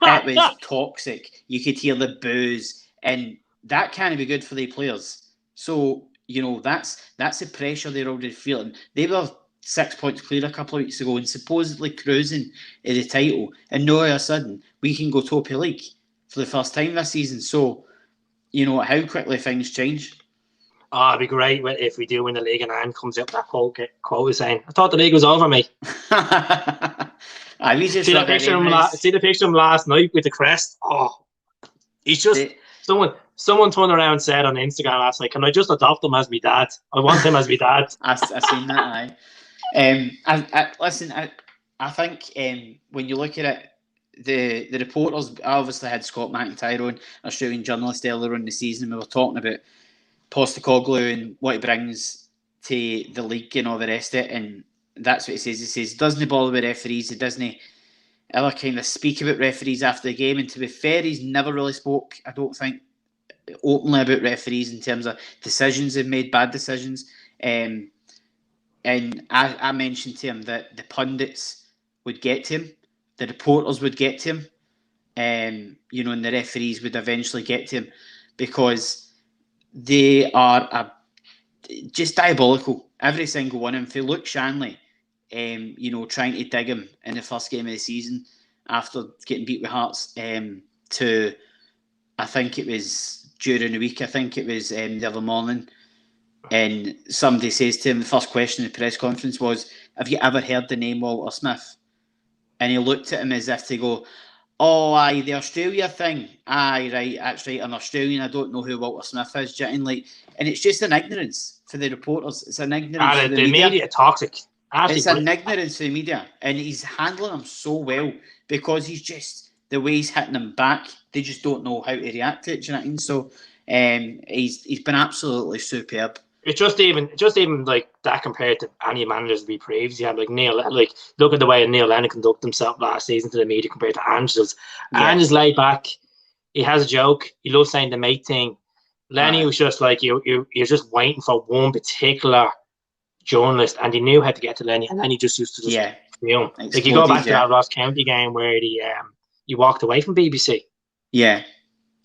It was toxic. You could hear the boos, and that can't be good for the players. So, that's the pressure they're already feeling. They were 6 points clear a couple of weeks ago and supposedly cruising at the title, and now all of a sudden we can go top of league for the first time this season. So, how quickly things change. Oh, it'd be great if we do win the league and Anne comes up that quote is saying, "I thought the league was over, mate." See the picture of him last night with the crest. Oh, he's just someone turned around and said on Instagram last night, "Can I just adopt him as my dad? I want him as my dad." I've seen that. I think when you look at it, the reporters obviously had Scott McIntyre on, Australian journalist, earlier in the season. We were talking about POSTECOGLOU and what he brings to the league and all the rest of it, and that's what he says. He says he doesn't bother with referees, he doesn't ever kind of speak about referees after the game, and to be fair, he's never really spoke, I don't think, openly about referees in terms of decisions they've made, bad decisions. And I mentioned to him that the pundits would get to him, the reporters would get to him, and the referees would eventually get to him, because they are just diabolical, every single one of them. If you look Shanley, trying to dig him in the first game of the season after getting beat with Hearts, to, I think it was during the week, I think it was the other morning, and somebody says to him, the first question in the press conference was, "Have you ever heard the name Walter Smith?" And he looked at him as if to go, "Oh, aye, the Australia thing. Aye, right, that's right. I'm Australian. I don't know who Walter Smith is." And it's just an ignorance for the reporters. It's an ignorance for the media. Toxic. It's an ignorance for the media, and he's handling them so well, because he's just, the way he's hitting them back, they just don't know how to react to it. Do you know what I mean? So he's been absolutely superb. It's just even like that compared to any managers we previously had. Like look at the way Neil Lennon conducted himself last season to the media compared to Ange's. Yeah. Ange's laid back. He has a joke. He loves saying the mate thing. Lenny was just like you're just waiting for one particular journalist, and he knew how to get to Lenny, and then he just used to like you go back to that Ross County game where he walked away from BBC. Yeah,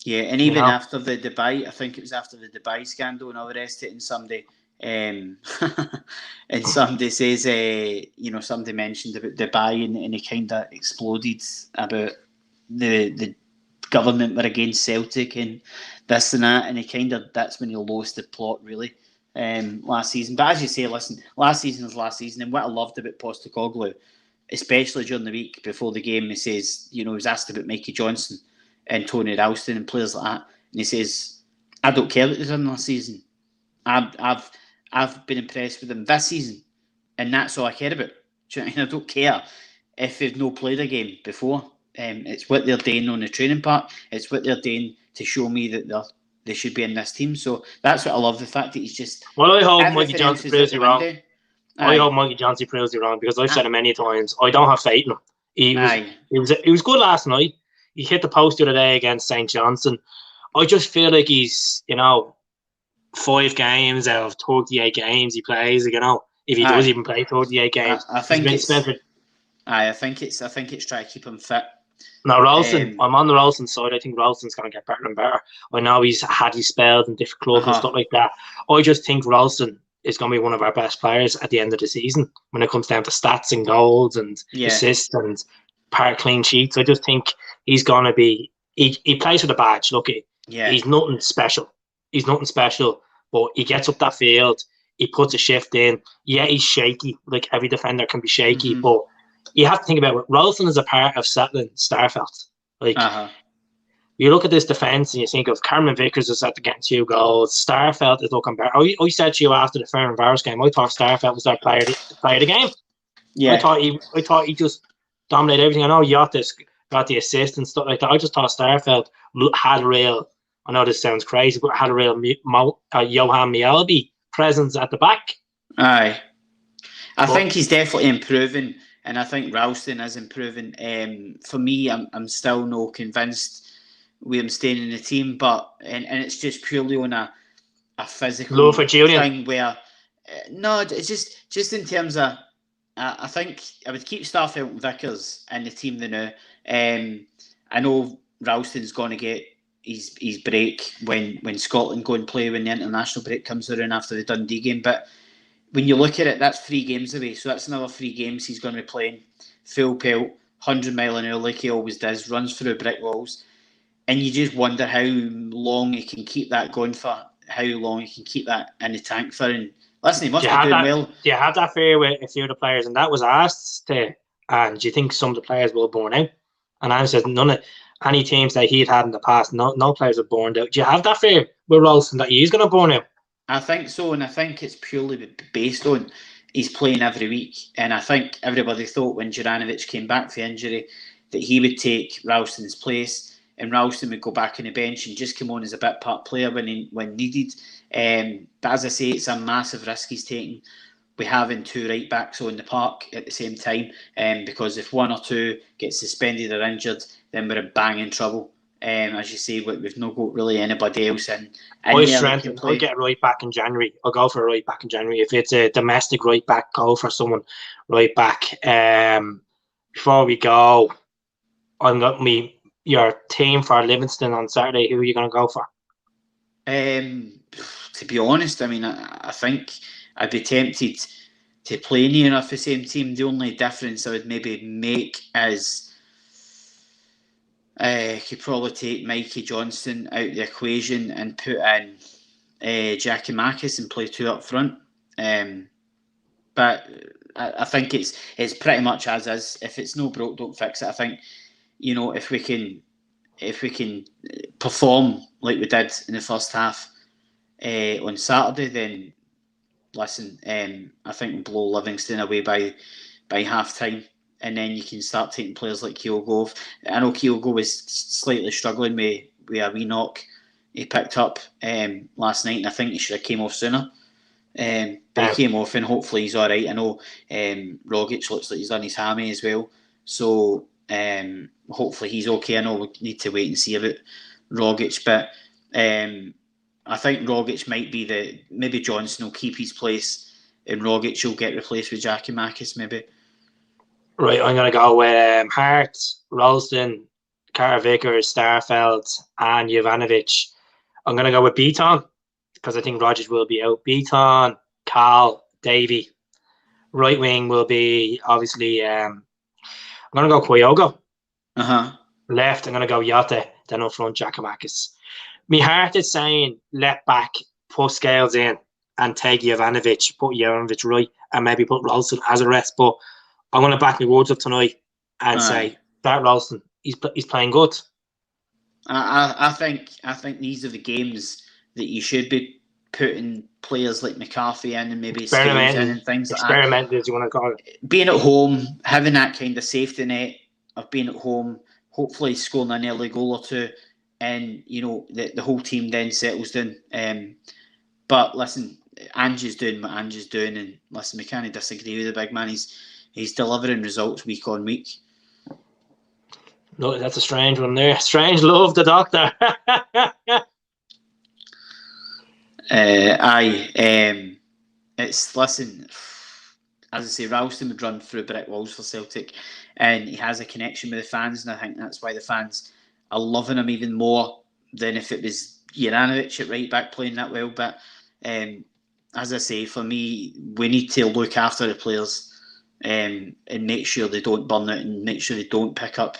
and even after the Dubai, I think it was after the Dubai scandal and all the rest of it, and somebody and somebody says somebody mentioned about Dubai, and he kind of exploded about the government were against Celtic and this and that, and that's when he lost the plot really. Last season, but as you say, listen, last season was last season, and what I loved about POSTECOGLOU, especially during the week before the game, he says, he was asked about Mikey Johnson and Tony Ralston and players like that, and he says, "I don't care what they've done last season. I've been impressed with them this season, and that's all I care about. Do you know what I mean? I don't care if they've not played a game before. It's what they're doing on the training park. It's what they're doing to show me that they should be in this team." So that's what I love, the fact that he's just... Well, I hope Mikey Johnson proves you wrong. I hope Mikey Johnson proves you wrong, because I've said it many times. I don't have faith in him. He was good last night. He hit the post the other day against St. Johnstone. I just feel like he's, 5 games out of 38 games he plays, if he does even play 38 games. I think it's trying to keep him fit. No, Ralston, I'm on the Ralston side. I think Ralston's going to get better and better. I know he's had his spells in different clubs and stuff like that. I just think Ralston is going to be one of our best players at the end of the season when it comes down to stats and goals and assists and clean sheets. I just think he's going to be... He plays for the badge. Look, he's nothing special. But he gets up that field. He puts a shift in. Yeah, he's shaky. Like every defender can be shaky, but you have to think about it. Ralston is a part of settling Starfelt. You look at this defence and you think of Cameron Vickers is at the getting 2 goals. Starfelt is looking better. I said to you after the Ferencváros game, I thought Starfelt was our player of the game. Yeah, I thought he just dominated everything. I know Yottis got the assist and stuff like that. I just thought Starfelt had a real... I know this sounds crazy, but had a real Johan Mjällby presence at the back. Aye. I think he's definitely improving and I think Ralston is improving. For me, I'm still not convinced with him staying in the team, but and it's just purely on a physical Low for Julian thing where no, it's just in terms of I think I would keep Starfelt and Vickers in the team now. I know Ralston's going to get his break when Scotland go and play when the international break comes around after the Dundee game, but when you look at it, that's 3 games away, so that's another 3 games he's going to be playing full pelt, 100 mile an hour like he always does, runs through brick walls, and you just wonder how long he can keep that going for, how long he can keep that in the tank for. And listen, he must be doing well. Do you have that fear with a few of the players? And that was asked to, and do you think some of the players will burn out? And I said none of any teams that he'd had in the past, no players have burned out. Do you have that fear with Ralston that he's going to burn out? I think so, and I think it's purely based on he's playing every week. And I think everybody thought when Juranovic came back for injury that he would take Ralston's place, and Ralston would go back on the bench and just come on as a bit part player when needed. But as I say, it's a massive risk he's taking. We having 2 right backs on the park at the same time, because if 1 or 2 get suspended or injured, then we're in banging trouble. As you say, we've not got really anybody else in. I'll get a right back in January. I'll go for a right back in January. If it's a domestic right back, go for someone right back. Before we go, I've got your team for Livingston on Saturday. Who are you going to go for? To be honest, I mean, I think I'd be tempted to play near enough the same team. The only difference I would maybe make is could probably take Mikey Johnston out of the equation and put in Giakoumakis and play 2 up front. But I think it's pretty much as is. If it's no broke, don't fix it. I think, you know, if we can perform like we did in the first half on Saturday, then listen, I think we'll blow Livingston away by half time, and then you can start taking players like Kyogo. I know Kyogo was slightly struggling with a wee knock he picked up last night, and I think he should have came off sooner. But he came off, and hopefully he's all right. I know Rogic looks like he's done his hammy as well, so hopefully he's okay. I know we need to wait and see about Rogic, but I think Rogic might be maybe Johnson will keep his place, and Rogic will get replaced with Giakoumakis maybe. Right, I'm going to go with Hart, Ralston, Carter Vickers, Starfelt, and Jovanovic. I'm going to go with Beaton because I think Rodgers will be out. Beaton, Carl, Davey. Right wing will be obviously. I'm going to go Kyogo. Left, I'm going to go Yota. Then up front, Giakoumakis. My heart is saying let back, put Scales in, and take Jovanovic, put Jovanovic right, and maybe put Ralston as a rest. But I'm going to back my words up tonight and say that Ralston, he's playing good. I think these are the games that you should be putting players like McCarthy in and maybe Scales in and things like that. Experimenting, as you want to call it. Being at home, having that kind of safety net of being at home, hopefully scoring an early goal or 2, and you know the whole team then settles down. But listen, Ange is doing what Ange is doing, and listen, we can't disagree with the big man. He's delivering results week on week. No, that's a strange one there. Strange love, the doctor. Listen, as I say, Ralston would run through brick walls for Celtic, and he has a connection with the fans, and I think that's why the fans are loving him even more than if it was Juranovic at right back playing that well. But as I say, for me, we need to look after the players and make sure they don't burn out and make sure they don't pick up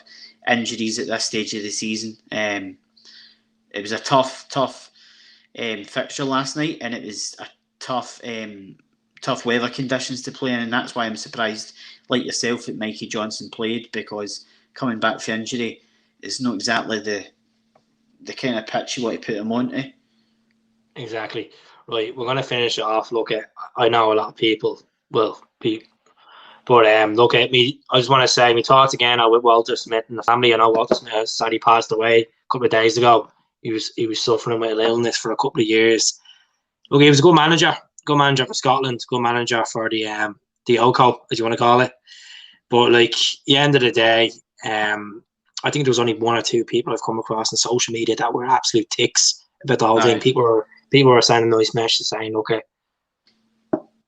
injuries at this stage of the season. It was a tough fixture last night, and it was a tough weather conditions to play in, and that's why I'm surprised, like yourself, that Mikey Johnson played, because coming back from injury is not exactly the kind of pitch you want to put him onto. Exactly. Right, we're going to finish it off. Look, I know a lot of people will be, but look at me. I just want to say my thoughts again are with Walter Smith and the family. I know Walter Smith sadly passed away a couple of days ago. He was suffering with illness for a couple of years. Look, he was a good manager for Scotland, good manager for the OCO, as you want to call it. But like, at the end of the day, I think there was only one or two people I've come across on social media that were absolute ticks about the whole thing. People were sending nice messages saying, okay,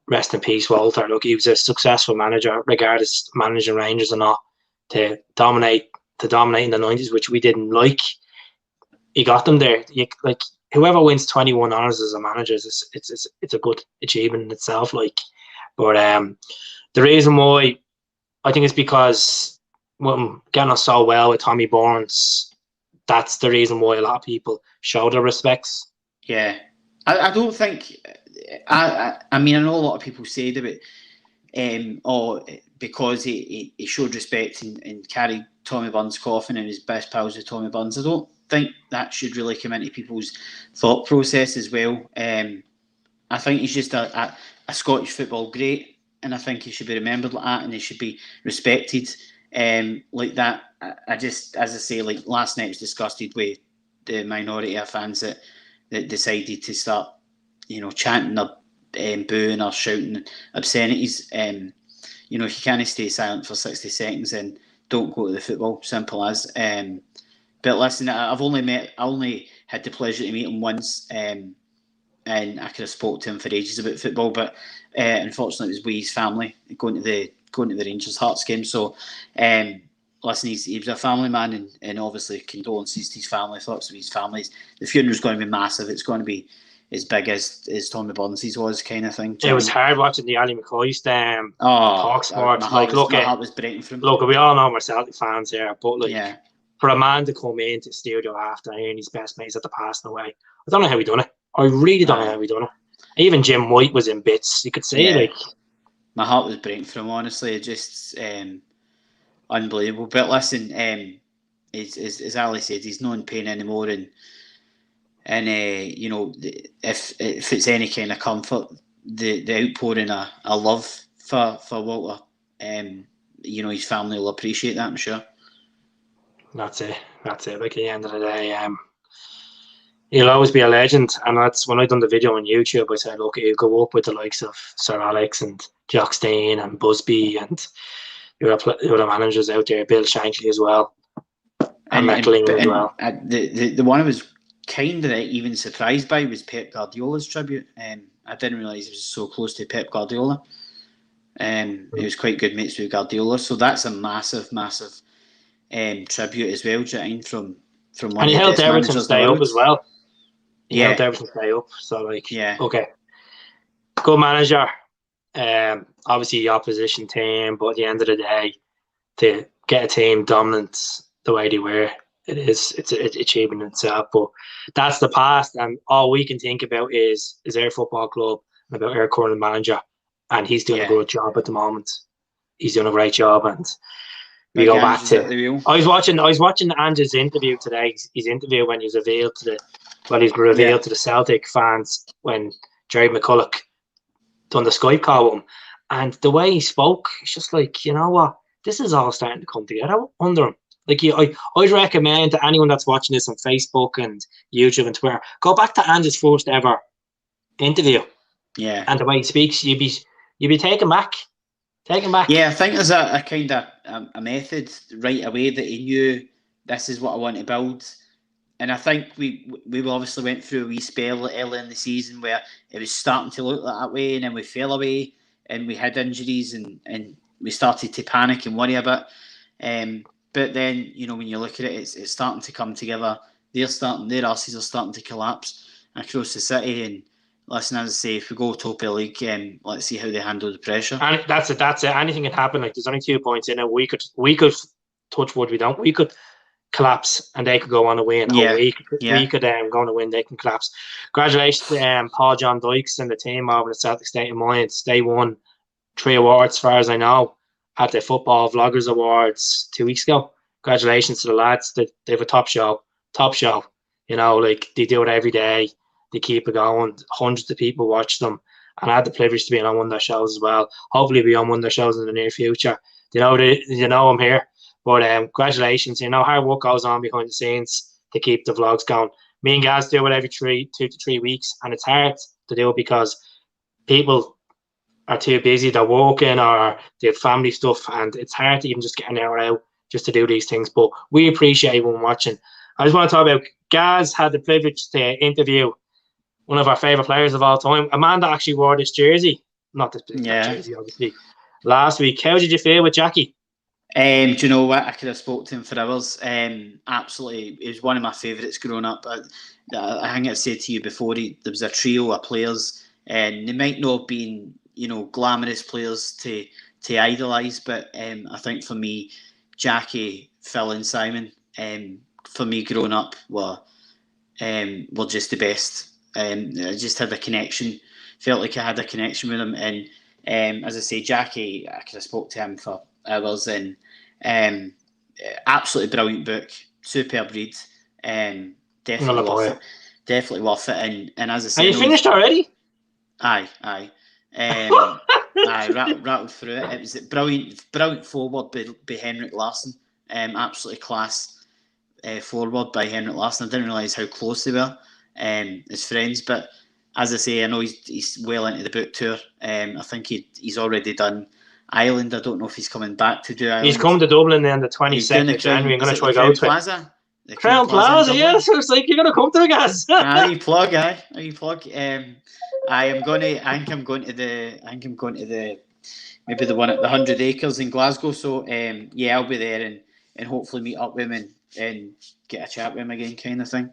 rest in peace, Walter. Look, he was a successful manager, regardless managing Rangers or not, to dominate in the 90s, which we didn't like. He got them there. Like, whoever wins 21 honours as a manager, it's a good achievement in itself. Like, but the reason why, I think it's because getting on so well with Tommy Burns, that's the reason why a lot of people show their respects. Yeah, I don't think. I mean, I know a lot of people say that, because he showed respect and carried Tommy Burns' coffin and his best pals with Tommy Burns. I don't think that should really come into people's thought process as well. I think he's just a Scottish football great, and I think he should be remembered like that, and he should be respected like that. I just, as I say, like last night, I was disgusted with the minority of fans that decided to start, chanting or booing or shouting obscenities. If you can't stay silent for 60 seconds, then don't go to the football. Simple as. But listen, I only had the pleasure to meet him once, and I could have spoke to him for ages about football, but unfortunately it was with his family going to the Rangers Hearts game. So listen, he was a family man, and obviously condolences to his family, thoughts of his families. The funeral's going to be massive. It's going to be as big as Tommy Burns' was, kind of thing. It was hard watching the Ali McCoy talk sport. My heart was breaking for him. Look, we all know we're Celtic fans here, but like, for a man to come into the studio after hearing his best mates at the passing away, I don't know how he done it. I really don't know how he done it. Even Jim White was in bits. You could see, like, my heart was breaking for him. Honestly, just unbelievable. But listen, as Ali said, he's not in pain anymore, and if it's any kind of comfort, the outpouring of love for Walter, his family will appreciate that, I'm sure. That's it. Like, at the end of the day, he'll always be a legend, and that's when I done the video on YouTube. I said, look, he'll go up with the likes of Sir Alex and Jock Stein and Busby and your other managers out there, Bill Shankly as well, and Meckling as well. The one I was kind of even surprised by was Pep Guardiola's tribute. I didn't realise he was so close to Pep Guardiola. He was quite good mates with Guardiola, so that's a massive tribute as well, from one. And he held Everton stay up as well. He held Everton stay up. So okay, good manager. Obviously the opposition team, but at the end of the day, to get a team dominant the way they were, it's an achievement in itself. But that's the past, and all we can think about is our football club and about our current manager, and he's doing a good job at the moment. He's doing a great job, and we go back to. I was watching ANGE's interview today. His interview when he was revealed to the Celtic fans when Jerry McCulloch done the Skype call with him, and the way he spoke, it's just like, you know what, this is all starting to come together under him. Like, I'd recommend to anyone that's watching this on Facebook and YouTube and Twitter, go back to ANGE's first ever interview. Yeah, and the way he speaks, you'd be taken back. Yeah, I think there's a kind of a method right away that he knew this is what I want to build. And I think we obviously went through a wee spell early in the season where it was starting to look that way, and then we fell away and we had injuries and we started to panic and worry a bit. But then, when you look at it, it's starting to come together. Their asses are starting to collapse across the city. And listen, as I say, if we go top of the league, let's see how they handle the pressure. And that's it. Anything can happen. Like, there's only 2 points in it. We could touch wood. We don't. We could collapse and they could go on a win. We could go on a win. They can collapse. Congratulations to Paul John Dykes and the team over the Celtic State of Mind. They won 3 awards, as far as I know, at the Football Vloggers Awards 2 weeks ago. Congratulations to the lads. They have a top show. Like, they do it every day. They keep it going. Hundreds of people watch them, and I had the privilege to be on one of their shows as well. Hopefully, be on one of their shows in the near future. I'm here. But congratulations. Hard work goes on behind the scenes to keep the vlogs going. Me and Gaz do it every 2 to 3 weeks, and it's hard to do it because people are too busy, they're working or they have family stuff, and it's hard to even just get an hour out just to do these things. But we appreciate everyone watching. I just want to talk about Gaz had the privilege to interview one of our favourite players of all time, a man that actually wore this jersey, not this jersey, obviously, last week. How did you feel with Jackie? Do you know what? I could have spoke to him for hours. Absolutely, he was one of my favourites growing up. I think I've said to you before, there was a trio of players, and they might not have been, glamorous players to idolise, but I think for me, Jackie, Phil, and Simon, for me growing up, were just the best. I just had a connection. Felt like I had a connection with him, and as I say, Jackie, I could have spoke to him for hours, and absolutely brilliant book, superb read, definitely worth it. Definitely worth it, and as I say, are you finished already? Aye. Rattled through it. It was a brilliant forward by Henrik Larsson. Absolutely class forward by Henrik Larsson. I didn't realise how close they were as friends, but as I say, I know he's well into the book tour. I think he's already done Ireland. I don't know if he's coming back to do Ireland. He's come to Dublin on the 22nd of January. I'm going to try to go to it. The Crown Plaza, yes. It's like you're going to come to it, guys. You plug. I think I'm going to the maybe the one at the 100 Acres in Glasgow. So I'll be there and hopefully meet up with him and get a chat with him again, kind of thing.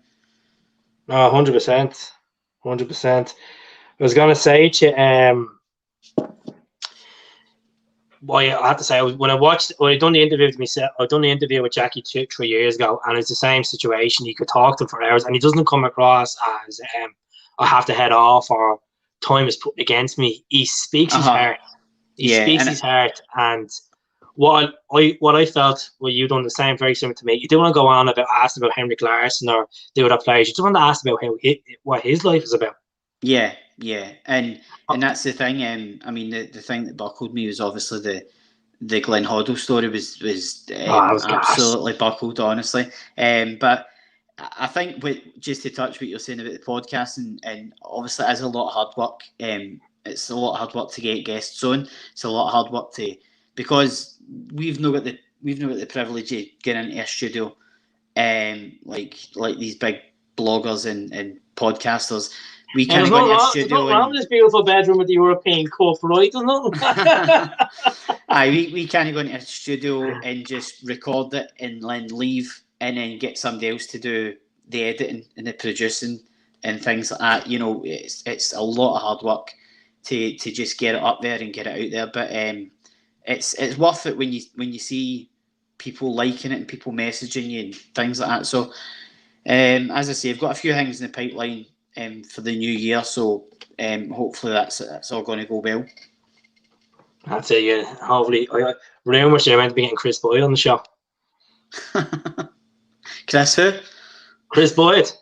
No, 100%. 100%. I was going to say to you, I have to say, when I done the interview with myself, I done the interview with Jackie 2-3 years ago, and it's the same situation. You could talk to him for hours, and he doesn't come across as I have to head off or time is put against me. He speaks his heart. He speaks his heart, and what I felt, well, you done the same, very similar to me. You don't want to go on about asking about Henrik Larsson or the other players. You just want to ask about what his life is about. Yeah, and that's the thing. I mean, the thing that buckled me was obviously the Glenn Hoddle story was absolutely buckled, honestly. But I think just to touch what you're saying about the podcast, and obviously it is a lot of hard work. It's a lot of hard work to get guests on. It's a lot of hard work because we've not got the privilege of getting into a studio, like these big bloggers and podcasters. We can't go into a studio. There's nothing wrong with this beautiful bedroom with the European Cup, right? We can't go into a studio and just record it and then leave and then get somebody else to do the editing and the producing and things like that. It's a lot of hard work to just get it up there and get it out there. But it's worth it when you see people liking it and people messaging you and things like that. So as I say, I've got a few things in the pipeline for the new year, so hopefully that's all going to go well. That's it, yeah. Hopefully, rumours are meant to be getting Chris Boyd on the show. Chris who? Chris Boyd.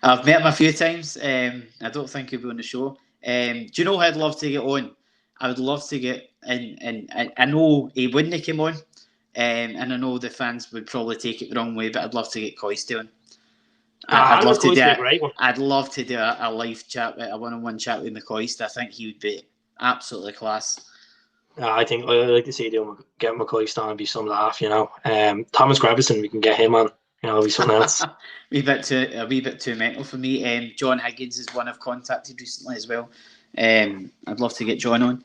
I've met him a few times. I don't think he'll be on the show. Do you know who I'd love to get on? I would love to get, and I know he wouldn't have come on, and I know the fans would probably take it the wrong way, but I'd love to get Coisty on. I'd love to do a live chat, a one-on-one chat with McCoist. I think he would be absolutely class. I think I'd like to see get McCoist on and be some laugh, Thomas Gravison, we can get him on, be something else. a wee bit too mental for me. John Higgins is one I've contacted recently as well. I'd love to get John on.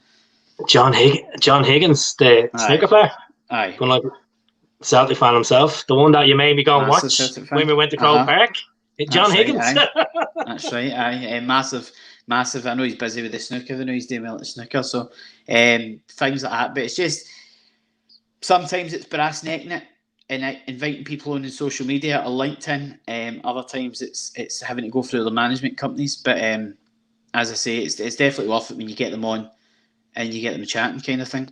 John Higgins, the snooker player. Aye. Celtic fan himself, the one that you made me go and watch when we went to Croke Park. John Higgins. That's right. Aye. Massive. I know he's busy with the snooker. I know he's doing well at the snooker. So things like that. But it's just sometimes it's brass necking it and inviting people on in social media or LinkedIn. Other times it's having to go through the management companies. But as I say, it's definitely worth it when you get them on and you get them chatting, kind of thing.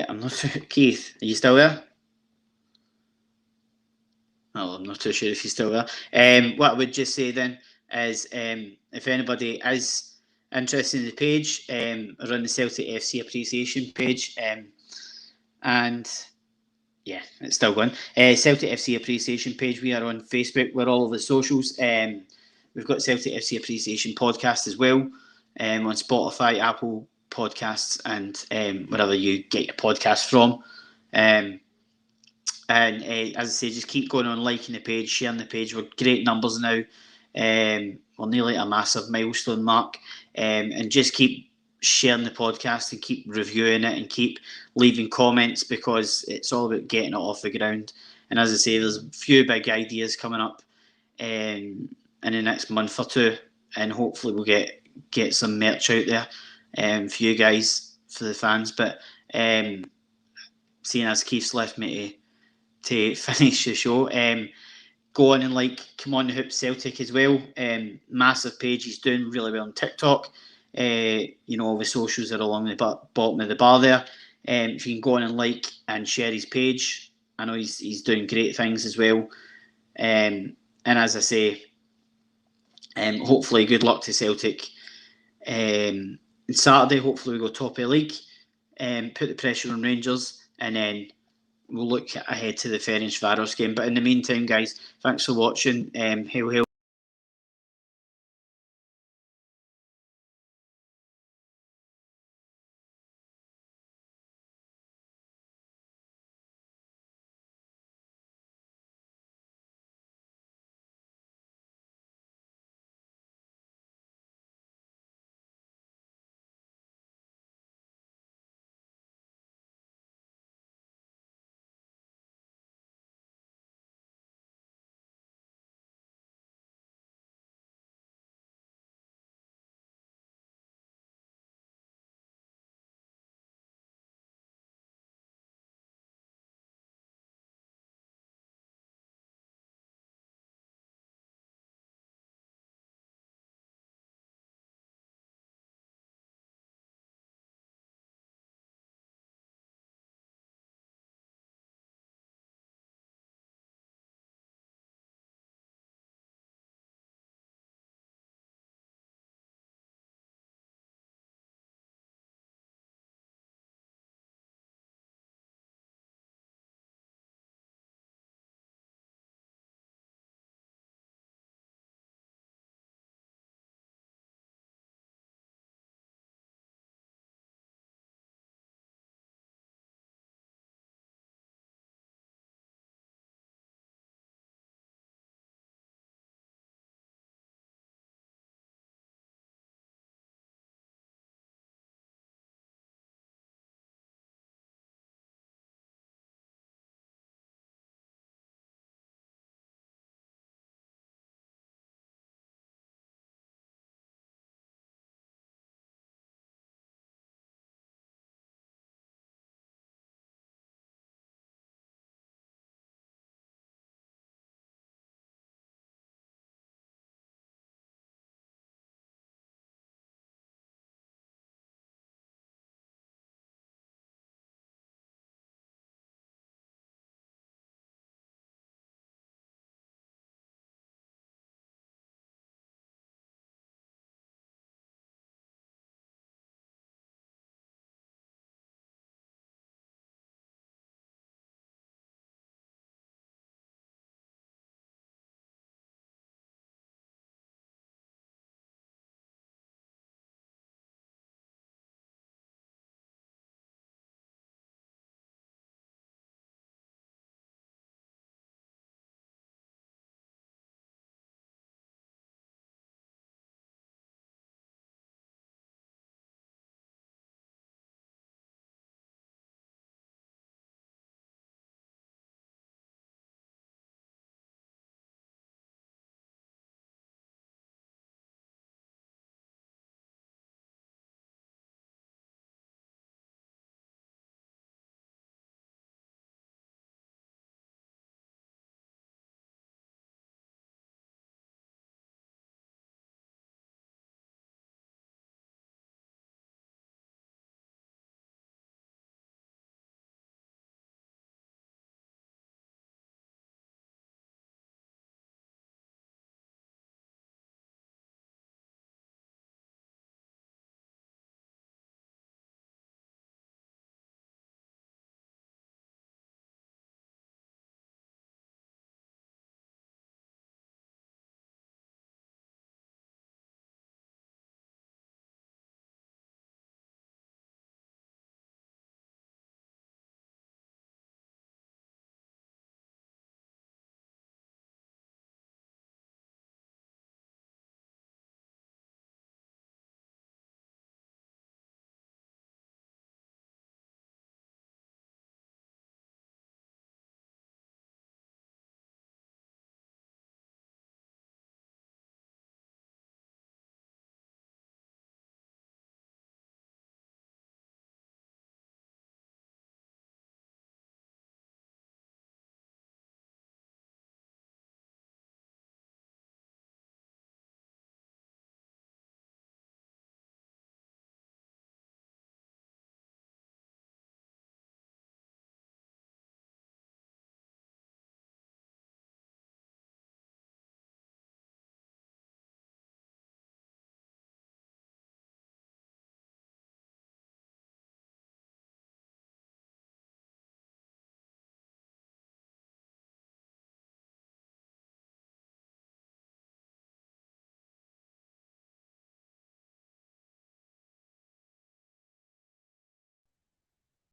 I'm not sure. Keith, are you still there? Oh, I'm not too sure if he's still there. What I would just say then is if anybody is interested in the page, run the Celtic FC appreciation page, and yeah, it's still going. Celtic FC appreciation page. We are on Facebook. We're all over the socials. We've got Celtic FC appreciation podcast as well, on Spotify, Apple Podcasts, and wherever you get your podcasts from. And as I say, just keep going on, liking the page, sharing the page. We're great numbers now. We're nearly at a massive milestone mark. And just keep sharing the podcast and keep reviewing it and keep leaving comments, because it's all about getting it off the ground. And as I say, there's a few big ideas coming up in the next month or two, and hopefully we'll get some merch out there for you guys, for the fans. But seeing as Keith's left me to finish the show, go on and Come On The Hoop Celtic as well. Massive page. He's doing really well on TikTok. All the socials are along the bottom of the bar there. If you can go on and and share his page, I know he's doing great things as well. And as I say, hopefully good luck to Celtic on Saturday. Hopefully we go top of the league, put the pressure on Rangers, and then we'll look ahead to the Ferencváros game. But in the meantime, guys, thanks for watching. Hail, hail.